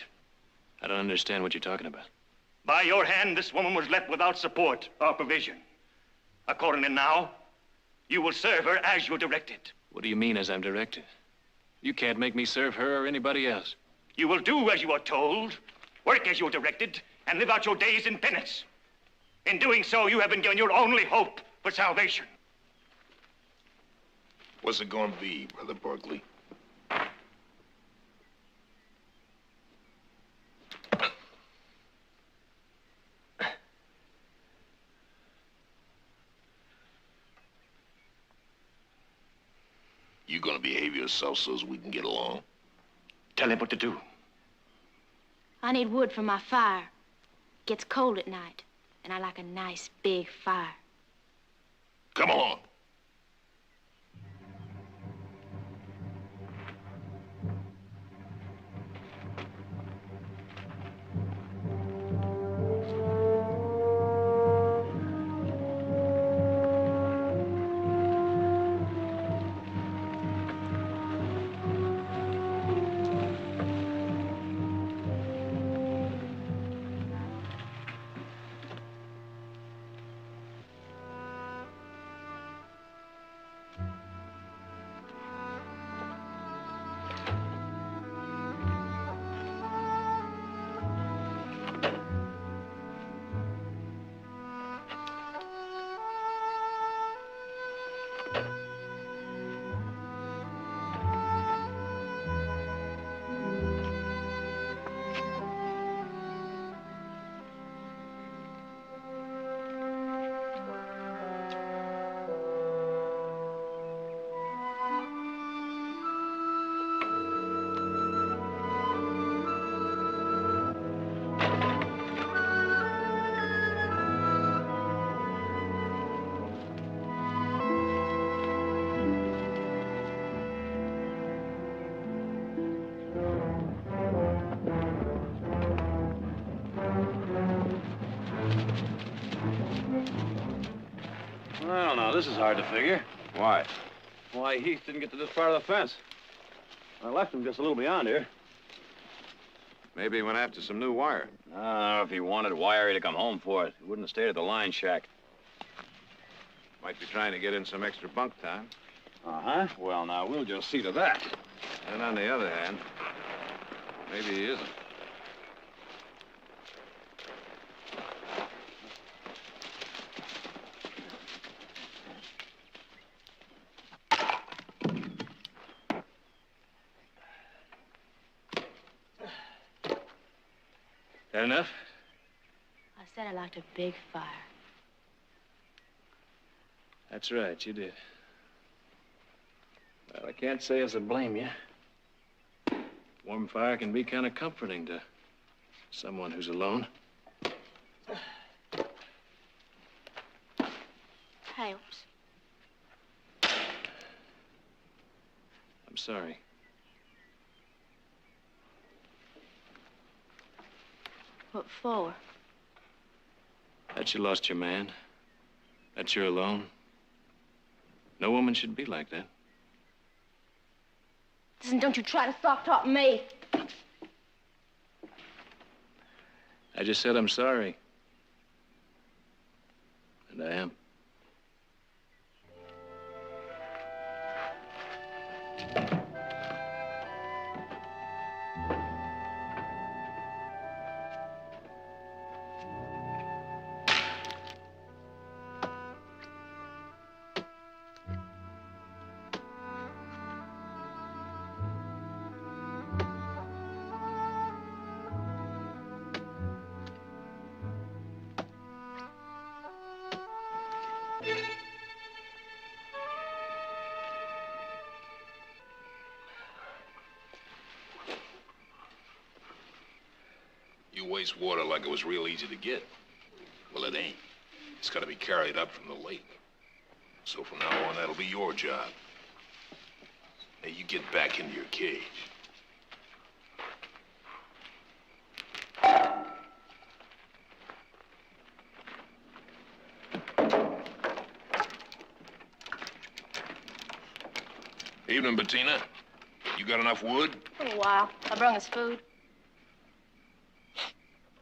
I don't understand what you're talking about. By your hand, this woman was left without support or provision. Accordingly now, you will serve her as you're directed. What do you mean, as I'm directed? You can't make me serve her or anybody else. You will do as you are told, work as you're directed, and live out your days in penance. In doing so, you have been given your only hope for salvation. What's it gonna be, Brother Barkley? You gonna behave yourself so as we can get along? Tell him what to do. I need wood for my fire. It gets cold at night, and I like a nice big fire. Come along. Well, now, this is hard to figure. Why? Why Heath didn't get to this part of the fence. I left him just a little beyond here. Maybe he went after some new wire. If he wanted wiry to come home for it, he wouldn't have stayed at the line shack. Might be trying to get in some extra bunk time. Uh-huh. Well, now, we'll just see to that. And on the other hand, maybe he isn't. That enough? I said I liked a big fire. That's right, you did. Well, I can't say as I blame you. Warm fire can be kind of comforting to someone who's alone. Helps. I'm sorry. What for? That you lost your man. That you're alone. No woman should be like that. Listen, don't you try to soft talk me. I just said I'm sorry. And I am. You waste water like it was real easy to get. Well, it ain't. It's got to be carried up from the lake. So from now on, that'll be your job. Now, you get back into your cage. Evening, Bettina. You got enough wood? For a while. I brung us food.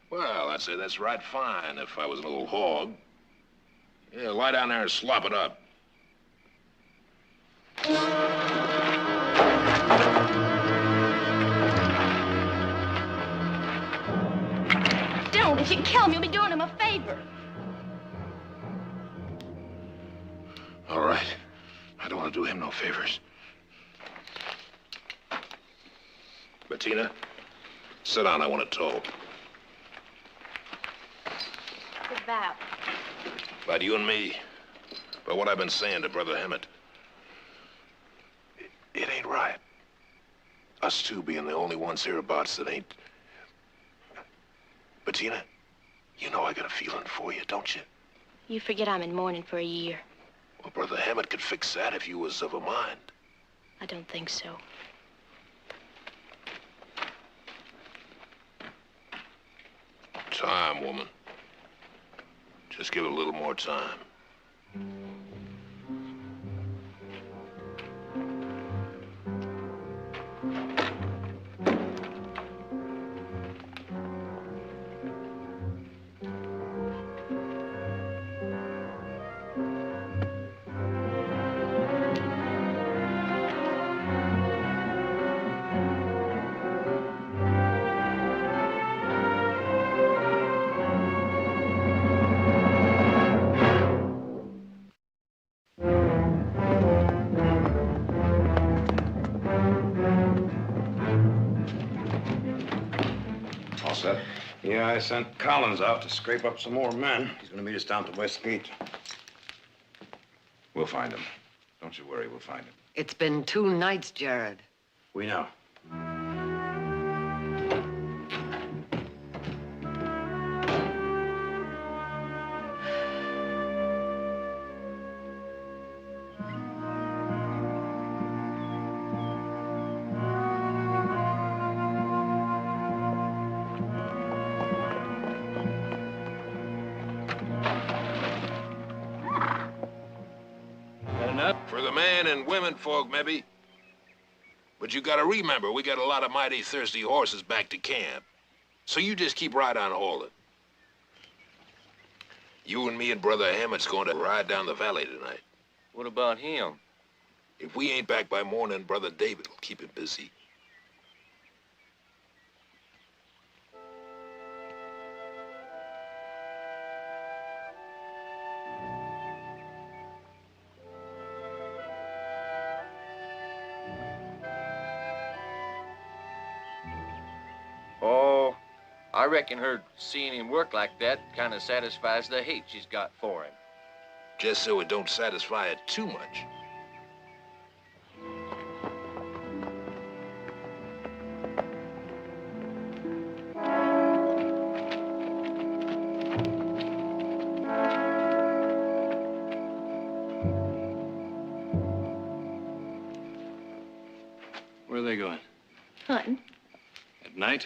Well, I'd say that's right fine if I was a little hog. Yeah, lie down there and slop it up. Don't. If you kill him, you'll be doing him a favor. All right. I don't want to do him no favors. Bettina, sit down. I want to talk. What's about? About you and me. About what I've been saying to Brother Hammett. It ain't right. Us two being the only ones hereabouts that ain't... Bettina, you know I got a feeling for you, don't you? You forget I'm in mourning for a year. Well, Brother Hammett could fix that if you was of a mind. I don't think so. Time, woman. Just give it a little more time. Set? Yeah, I sent Collins out to scrape up some more men. He's going to meet us down to Westgate. We'll find him. Don't you worry, we'll find him. It's been 2 nights, Jared. We know. For the man and women folk, maybe. But you gotta remember, we got a lot of mighty thirsty horses back to camp. So you just keep right on hauling. You and me and Brother Hammett's going to ride down the valley tonight. What about him? If we ain't back by morning, Brother David will keep him busy. Oh, I reckon her seeing him work like that kind of satisfies the hate she's got for him. Just so it don't satisfy it too much. Where are they going? Hunting. At night?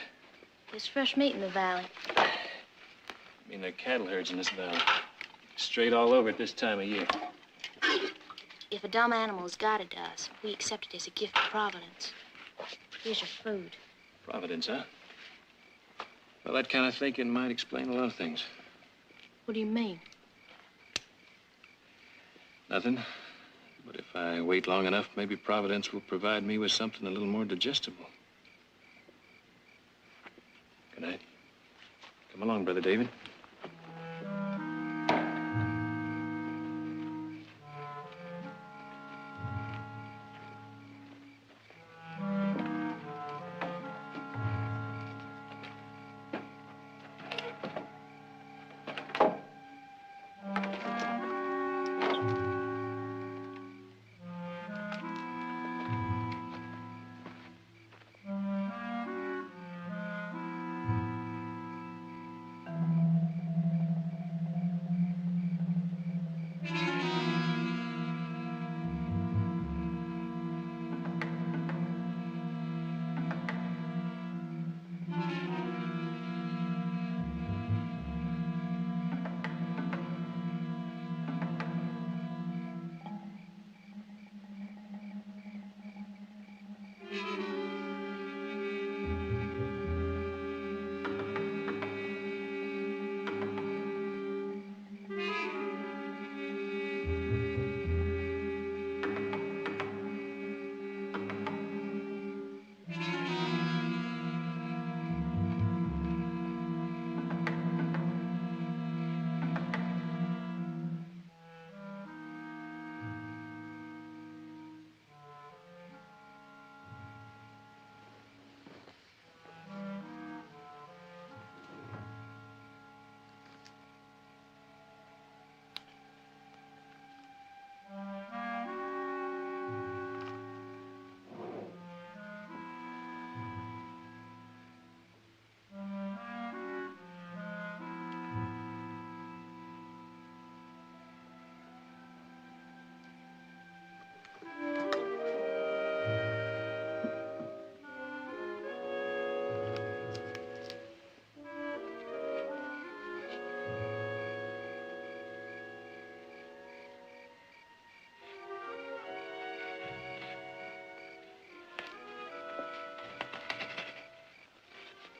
There's fresh meat in the valley. I mean, there are cattle herds in this valley. Straight all over at this time of year. If a dumb animal is guided to us, we accept it as a gift of Providence. Here's your food. Providence, huh? Well, that kind of thinking might explain a lot of things. What do you mean? Nothing. But if I wait long enough, maybe Providence will provide me with something a little more digestible. Good night. Come along, Brother David.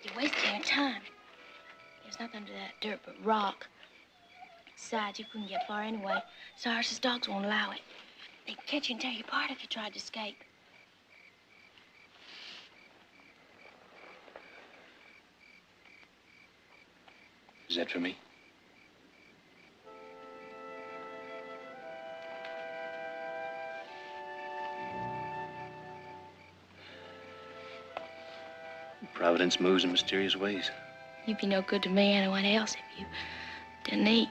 You're wasting your time. There's nothing under that dirt but rock. Besides, you couldn't get far anyway. Cyrus's dogs won't allow it. They'd catch you and tear you apart if you tried to escape. Is that for me? Providence moves in mysterious ways. You'd be no good to me or anyone else if you didn't eat.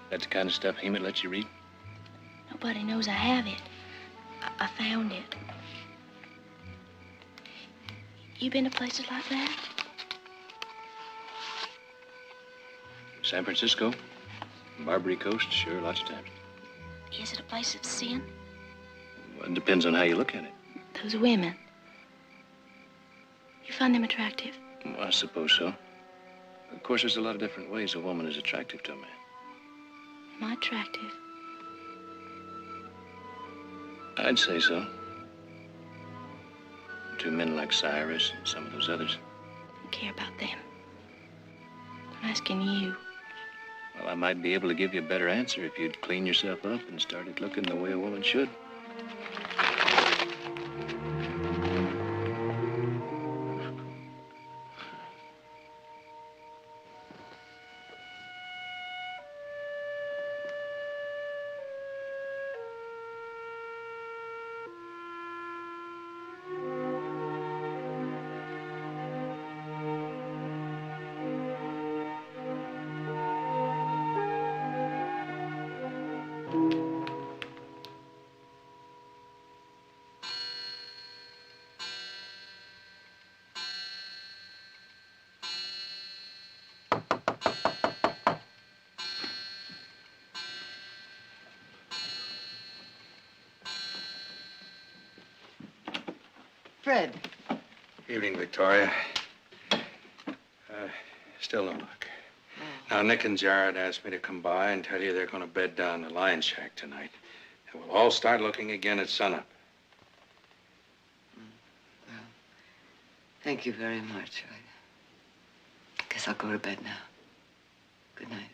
That's the kind of stuff Hemet lets you read? Nobody knows I have it. I found it. You been to places like that? San Francisco, Barbary Coast, sure, lots of times. Is it a place of sin? Well, it depends on how you look at it. Those women. You find them attractive? Well, I suppose so. Of course, there's a lot of different ways a woman is attractive to a man. Am I attractive? I'd say so. To men like Cyrus and some of those others. I don't care about them. I'm asking you. Well, I might be able to give you a better answer if you'd clean yourself up and started looking the way a woman should. Fred. Evening, Victoria. Still no luck. Now, Nick and Jared asked me to come by and tell you they're going to bed down the lion shack tonight. And we'll all start looking again at sunup. Well, thank you very much. I guess I'll go to bed now. Good night.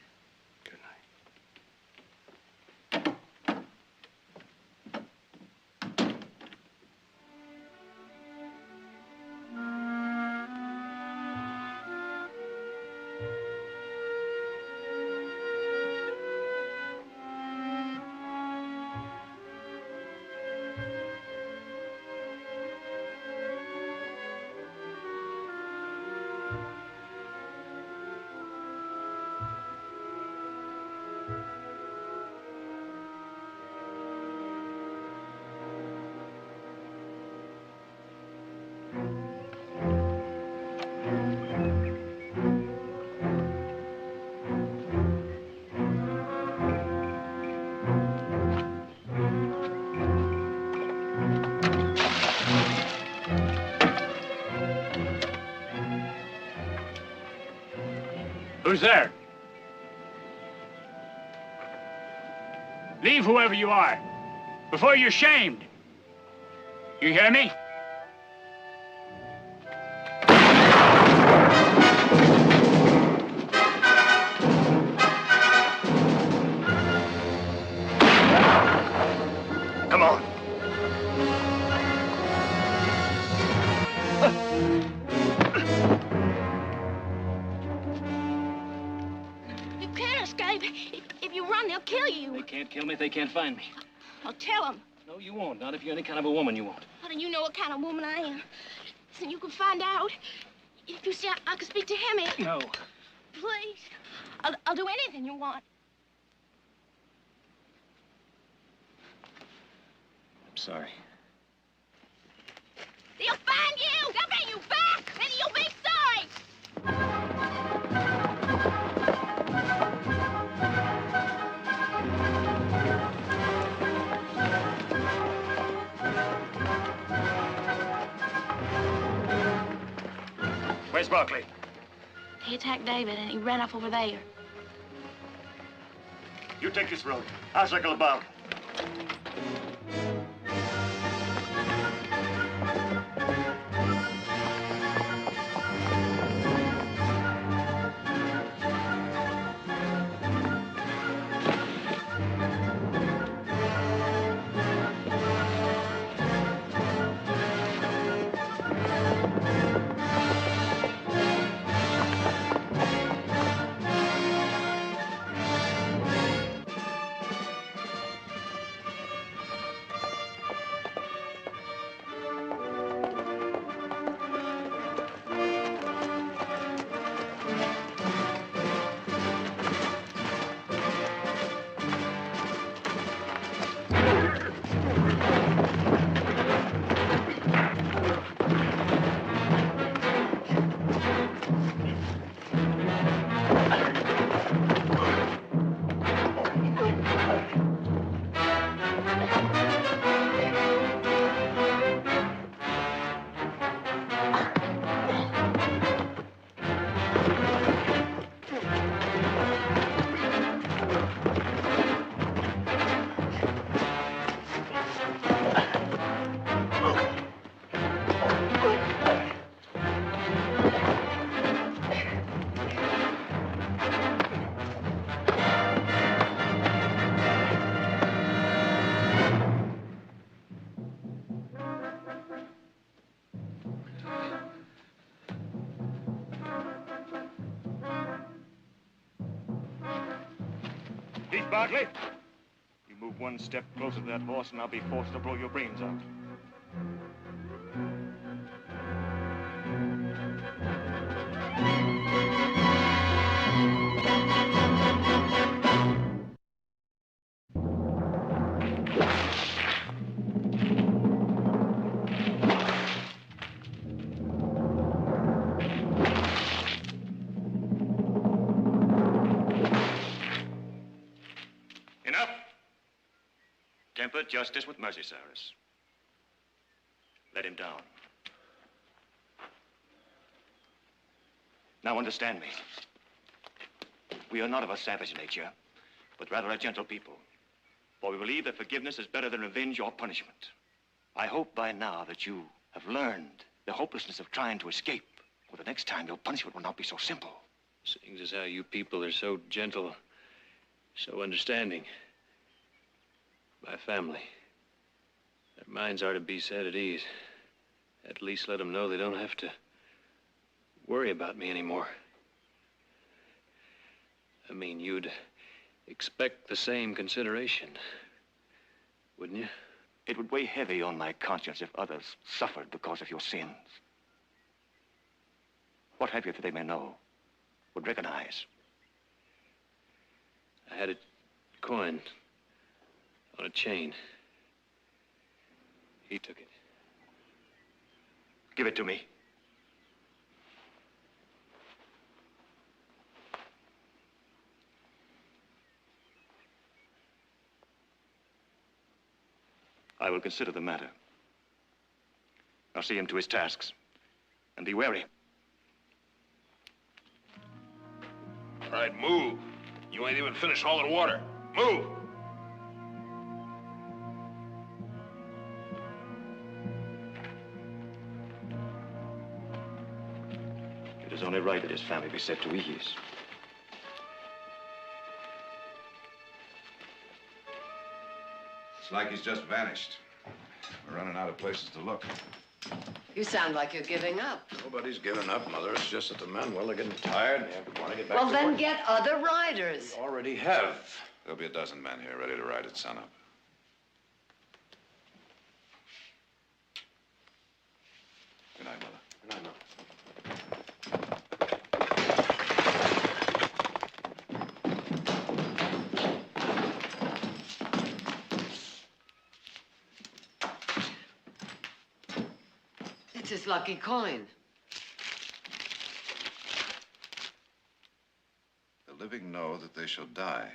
Who's there? Leave, whoever you are, before you're shamed. You hear me? Come on. You can't escape. If you run, they'll kill you. They can't kill me if they can't find me. I'll tell them. No, you won't. Not if you're any kind of a woman, you won't. How do you know what kind of woman I am? So you can find out. If you say I can speak to Hemi. No. Please. I'll do anything you want. I'm sorry. They'll find you. They'll bring you back. And you'll be sorry. Where's Barkley? He attacked David and he ran off over there. You take this road. I'll circle about. Pete Barkley, you move one step closer to that horse and I'll be forced to blow your brains out. Enough. Temper justice with mercy, Cyrus. Let him down. Now understand me. We are not of a savage nature, but rather a gentle people. For we believe that forgiveness is better than revenge or punishment. I hope by now that you have learned the hopelessness of trying to escape. For the next time, your punishment will not be so simple. Seeing as how you people are so gentle, so understanding. My family. Their minds are to be set at ease. At least let them know they don't have to worry about me anymore. I mean, you'd expect the same consideration, wouldn't you? It would weigh heavy on my conscience if others suffered because of your sins. What have you that they may know, would recognize? I had a coin on a chain. He took it. Give it to me. I will consider the matter. I'll see him to his tasks. And be wary. All right, move. You ain't even finished hauling water. Move! It is only right that his family be set to ease. It's like he's just vanished. We're running out of places to look. You sound like you're giving up. Nobody's giving up, Mother. It's just that the men, well, they're getting tired and they want to get back Well, to then work. get other riders. We already have. There'll be a dozen men here ready to ride at sunup. Good night, Mother. Good night, Mother. It's his lucky coin. The living know that they shall die,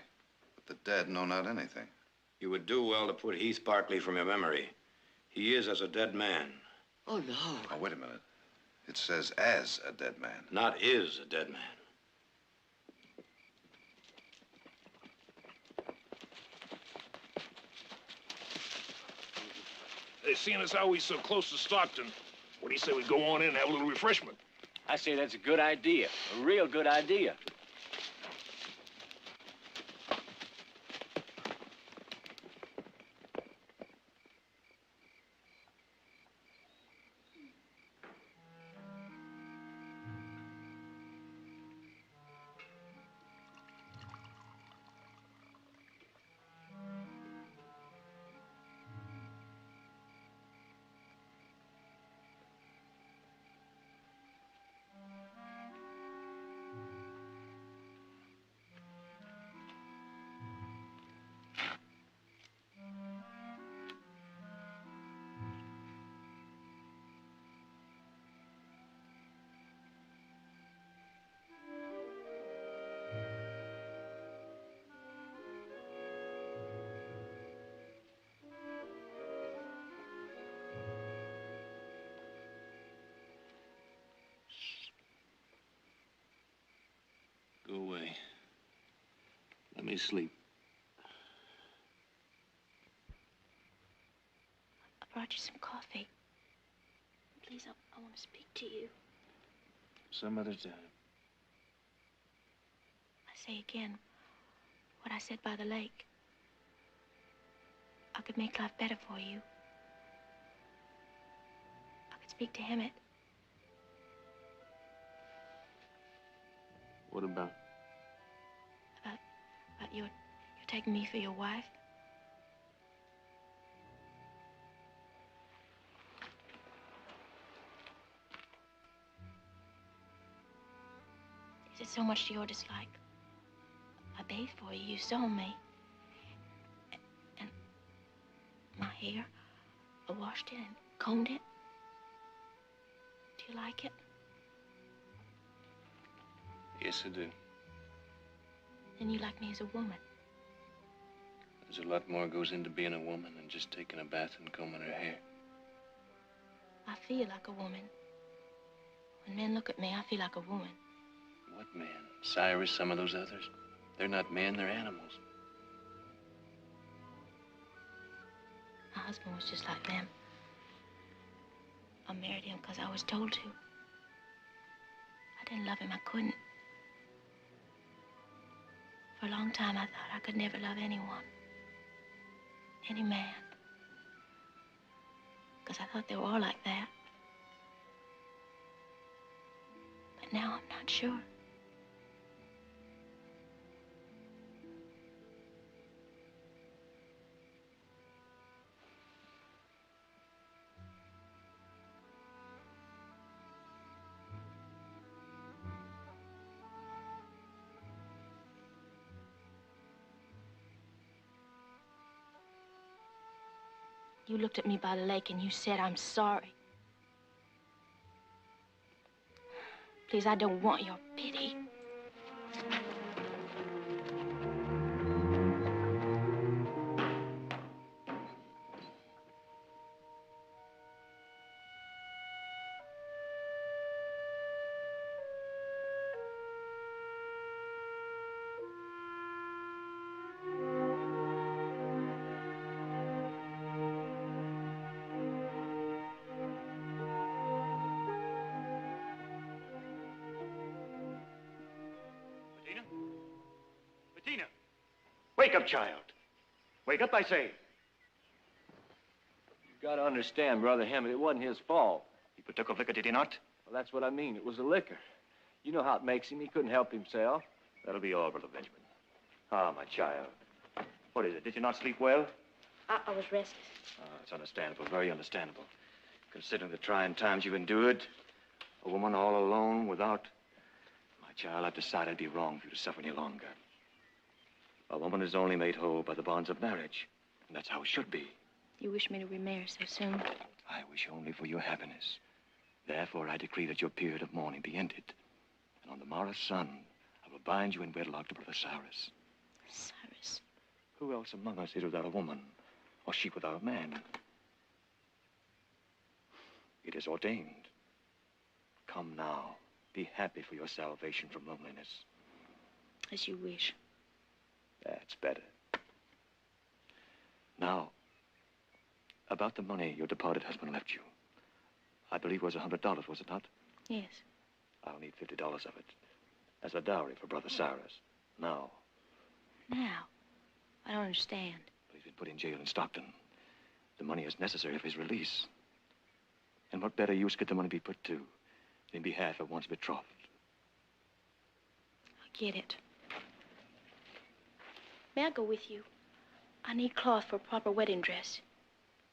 but the dead know not anything. You would do well to put Heath Barkley from your memory. He is as a dead man. Oh, no. Oh, wait a minute. It says as a dead man. Not is a dead man. Hey, seeing as how he's so close to Stockton, what do you say we go on in and have a little refreshment? I say that's a good idea. A real good idea. Go away. Let me sleep. I brought you some coffee. Please, I want to speak to you. Some other time. I say again what I said by the lake. I could make life better for you. I could speak to Emmett. What about? About you're taking me for your wife. Is it so much to your dislike? I bathed for you. You saw me. And my hair, I washed it and combed it. Do you like it? Yes, I do. Then you like me as a woman. There's a lot more goes into being a woman than just taking a bath and combing her hair. I feel like a woman. When men look at me, I feel like a woman. What man? Cyrus, some of those others? They're not men, they're animals. My husband was just like them. I married him because I was told to. I didn't love him, I couldn't. For a long time, I thought I could never love anyone. Any man. Because I thought they were all like that. But now I'm not sure. You looked at me by the lake and you said, I'm sorry. Please, I don't want your pity. Bettina! Wake up, child. Wake up, I say. You gotta understand, Brother Hammond, it wasn't his fault. He partook of liquor, did he not? Well, that's what I mean. It was the liquor. You know how it makes him. He couldn't help himself. That'll be all, Brother Benjamin. Ah, my child. What is it? Did you not sleep well? I was restless. It's understandable, very understandable. Considering the trying times you've endured, a woman all alone without... My child, I've decided it'd be wrong for you to suffer any longer. A woman is only made whole by the bonds of marriage, and that's how it should be. You wish me to remarry so soon? I wish only for your happiness. Therefore, I decree that your period of mourning be ended. And on the morrow's sun, I will bind you in wedlock to Brother Cyrus. Cyrus? Who else among us is without a woman, or sheep without a man? It is ordained. Come now. Be happy for your salvation from loneliness. As you wish. That's better. Now, about the money your departed husband left you. I believe it was $100, was it not? Yes. I'll need $50 of it as a dowry for Brother Cyrus. Now. Now? I don't understand. He's been put in jail in Stockton. The money is necessary for his release. And what better use could the money be put to in behalf of one's betrothed? I get it. May I go with you? I need cloth for a proper wedding dress.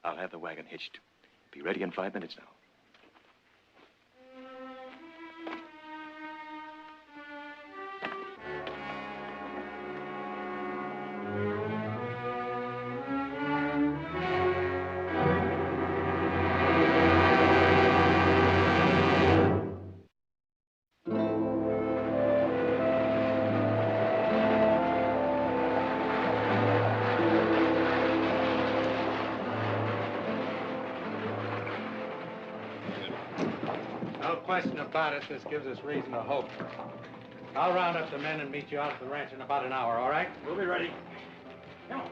I'll have the wagon hitched. Be ready in 5 minutes now. No question about it, this gives us reason to hope. I'll round up the men and meet you out at the ranch in about an hour, all right? We'll be ready. Come on.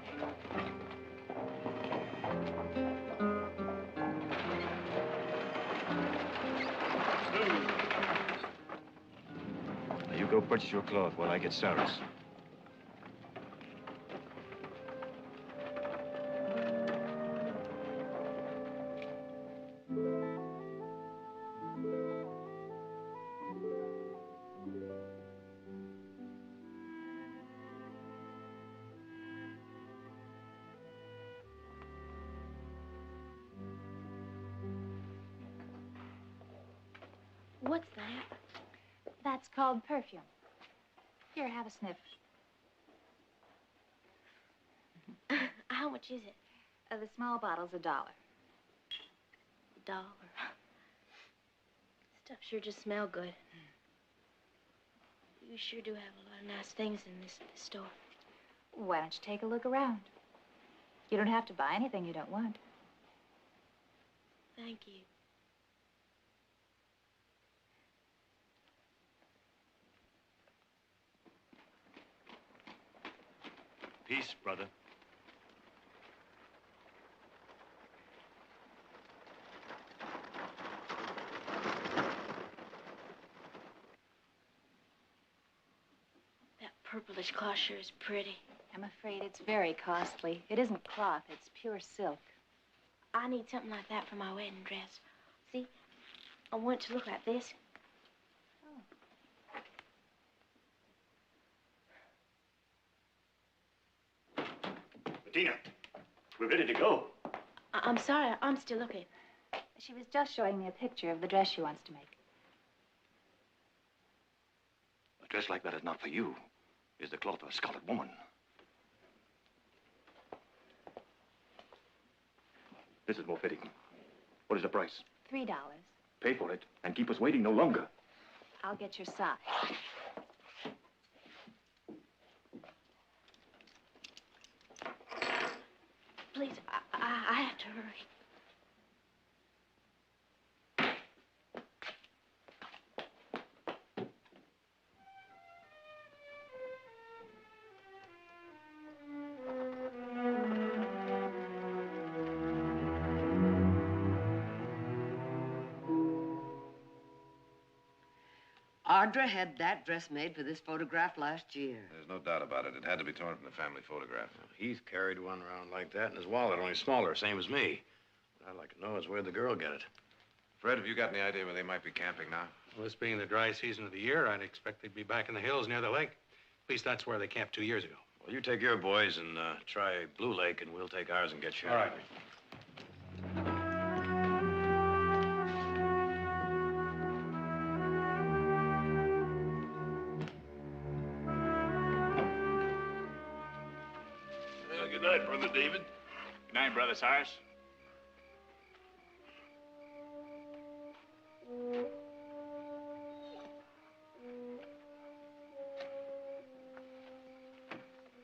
Now you go purchase your cloth while I get Cyrus. What's that? That's called perfume. Here, have a sniff. How much is it? The small bottle's $1. $1. Stuff sure just smell good. You sure do have a lot of nice things in this store. Why don't you take a look around? You don't have to buy anything you don't want. Thank you. Peace, brother. That purplish cloth sure is pretty. I'm afraid it's very costly. It isn't cloth, it's pure silk. I need something like that for my wedding dress. See, I want it to look like this. Bettina, we're ready to go. I'm sorry, I'm still looking. She was just showing me a picture of the dress she wants to make. A dress like that is not for you. It's the cloth of a scarlet woman. This is more fitting. What is the price? $3. Pay for it and keep us waiting no longer. I'll get your size. Please, I have to hurry. Audra had that dress made for this photograph last year. There's no doubt about it. It had to be torn from the family photograph. Heath carried one around like that in his wallet, only smaller, same as me. What I'd like to know is where'd the girl get it? Fred, have you got any idea where they might be camping now? Well, this being the dry season of the year, I'd expect they'd be back in the hills near the lake. At least that's where they camped 2 years ago. Well, you take your boys and try Blue Lake, and we'll take ours and get you. All right. Well, good night, Brother David. Good night, Brother Cyrus.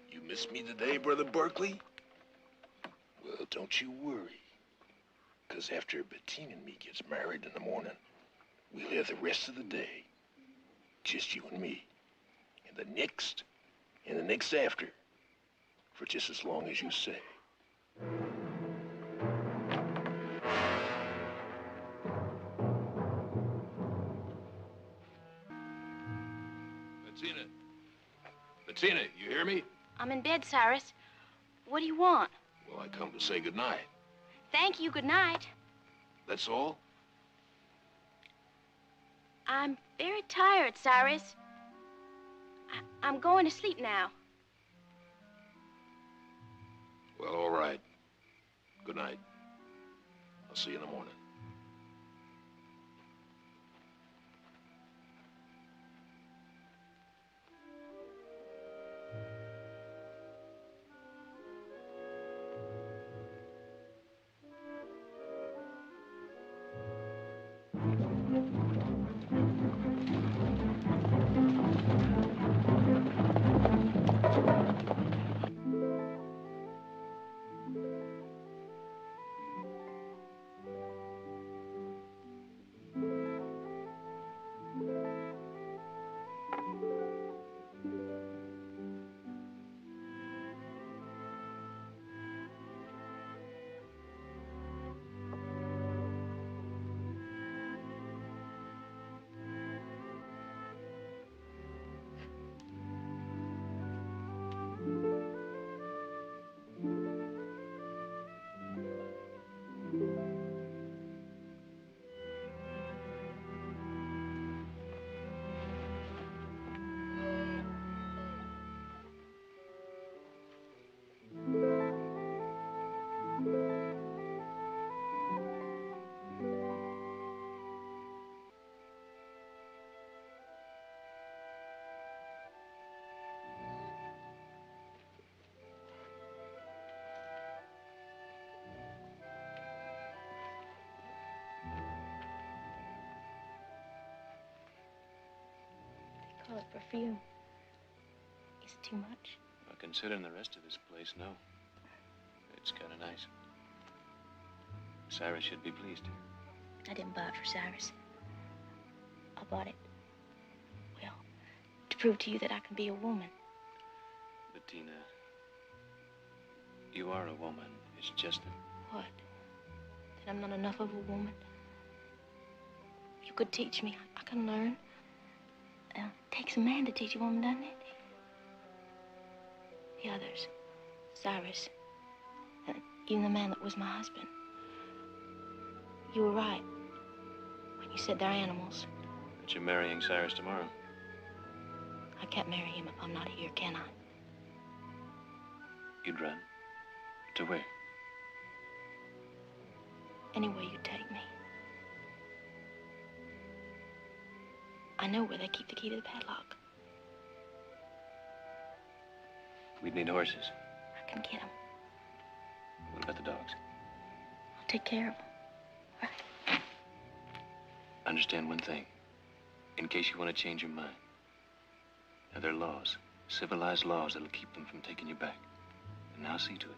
You miss me today, Brother Barkley? Well, don't you worry. Because after Bettina and me gets married in the morning, we'll have the rest of the day. Just you and me. And the next after. For just as long as you say. Bettina, you hear me? I'm in bed, Cyrus. What do you want? Well, I come to say goodnight. Thank you, good night. That's all? I'm very tired, Cyrus. I'm going to sleep now. Well, all right. Good night. I'll see you in the morning. Call it perfume. Is it too much? Well, considering the rest of this place, no. It's kind of nice. Cyrus should be pleased. I didn't buy it for Cyrus. I bought it, well, to prove to you that I can be a woman. Bettina, You are a woman. It's just that... What? That I'm not enough of a woman? If you could teach me, I can learn. It takes a man to teach a woman, doesn't it? The others, Cyrus, and even the man that was my husband. You were right when you said they're animals. But you're marrying Cyrus tomorrow. I can't marry him if I'm not here, can I? You'd run. To where? Anywhere you take me. I know where they keep the key to the padlock. We'd need horses. I can get them. What about the dogs? I'll take care of them. Understand one thing. In case you want to change your mind. Now, there are laws, civilized laws that'll keep them from taking you back. And I'll see to it.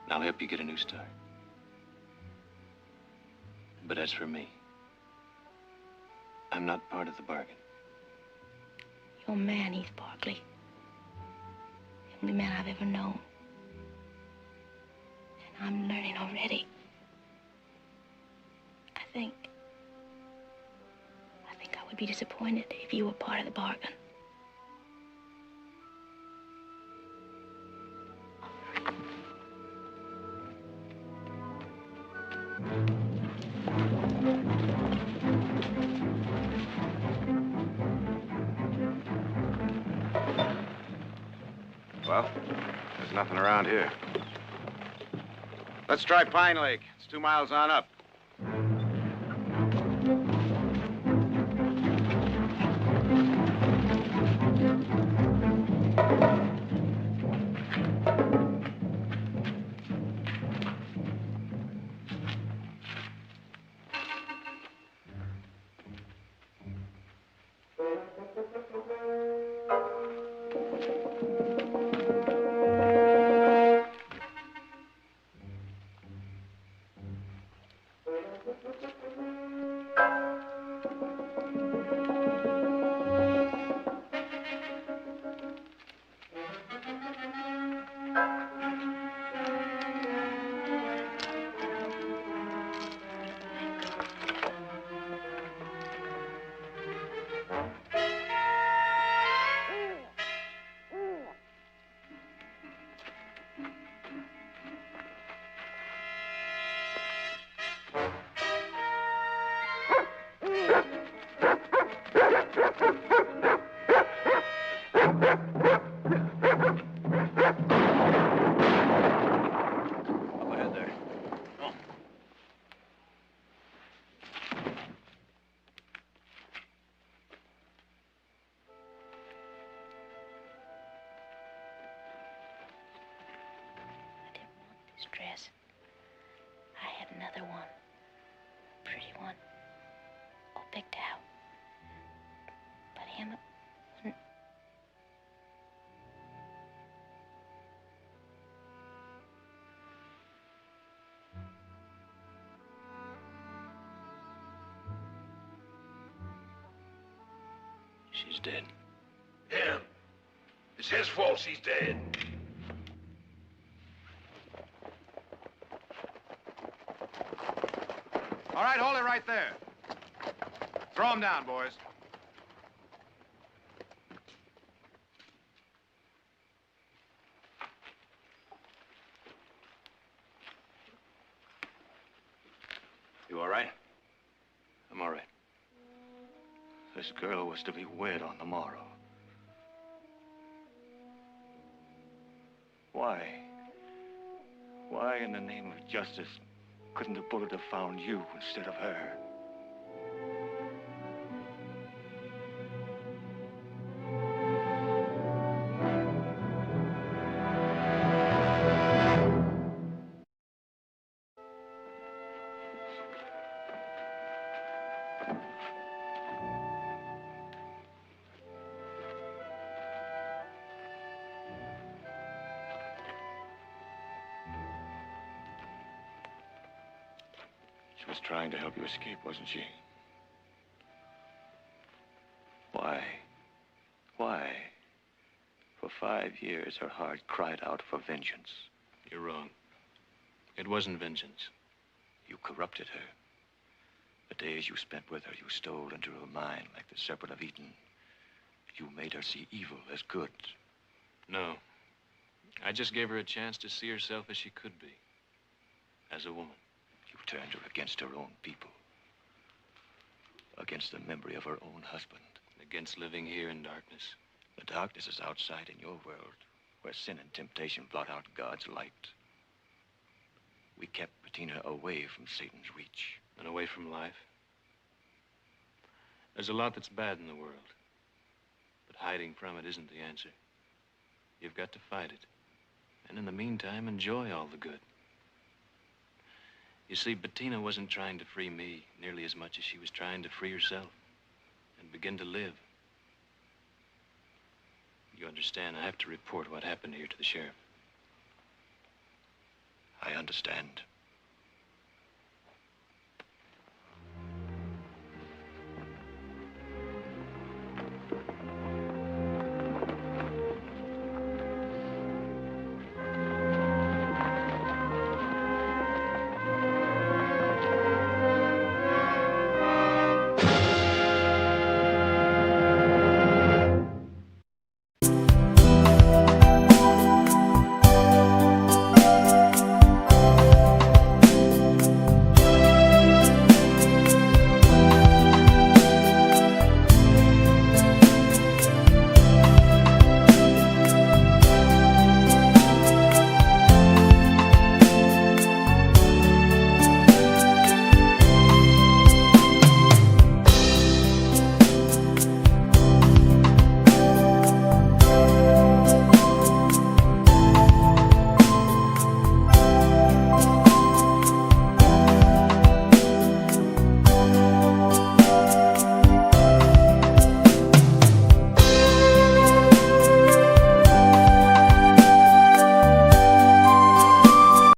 And I'll help you get a new start. But as for me, I'm not part of the bargain. You're a man, Heath Barkley. The only man I've ever known. And I'm learning already. I think I would be disappointed if you were part of the bargain. Well, there's nothing around here. Let's try Pine Lake. It's 2 miles on up. Dress. I had another one. A pretty one. All picked out. But him wouldn't. She's dead. Yeah. It's his fault she's dead. All right, hold it right there. Throw him down, boys. You all right? I'm all right. This girl was to be wed on the morrow. Why? Why, in the name of justice, couldn't the bullet have found you instead of her? She was trying to help you escape, wasn't she? Why? Why? For 5 years, her heart cried out for vengeance. You're wrong. It wasn't vengeance. You corrupted her. The days you spent with her, you stole into her mind like the serpent of Eden. You made her see evil as good. No. I just gave her a chance to see herself as she could be. As a woman. You turned her against her own people. Against the memory of her own husband. Against living here in darkness. The darkness is outside in your world, where sin and temptation blot out God's light. We kept Bettina away from Satan's reach. And away from life. There's a lot that's bad in the world. But hiding from it isn't the answer. You've got to fight it. And in the meantime, enjoy all the good. You see, Bettina wasn't trying to free me nearly as much as she was trying to free herself and begin to live. You understand, I have to report what happened here to the sheriff. I understand.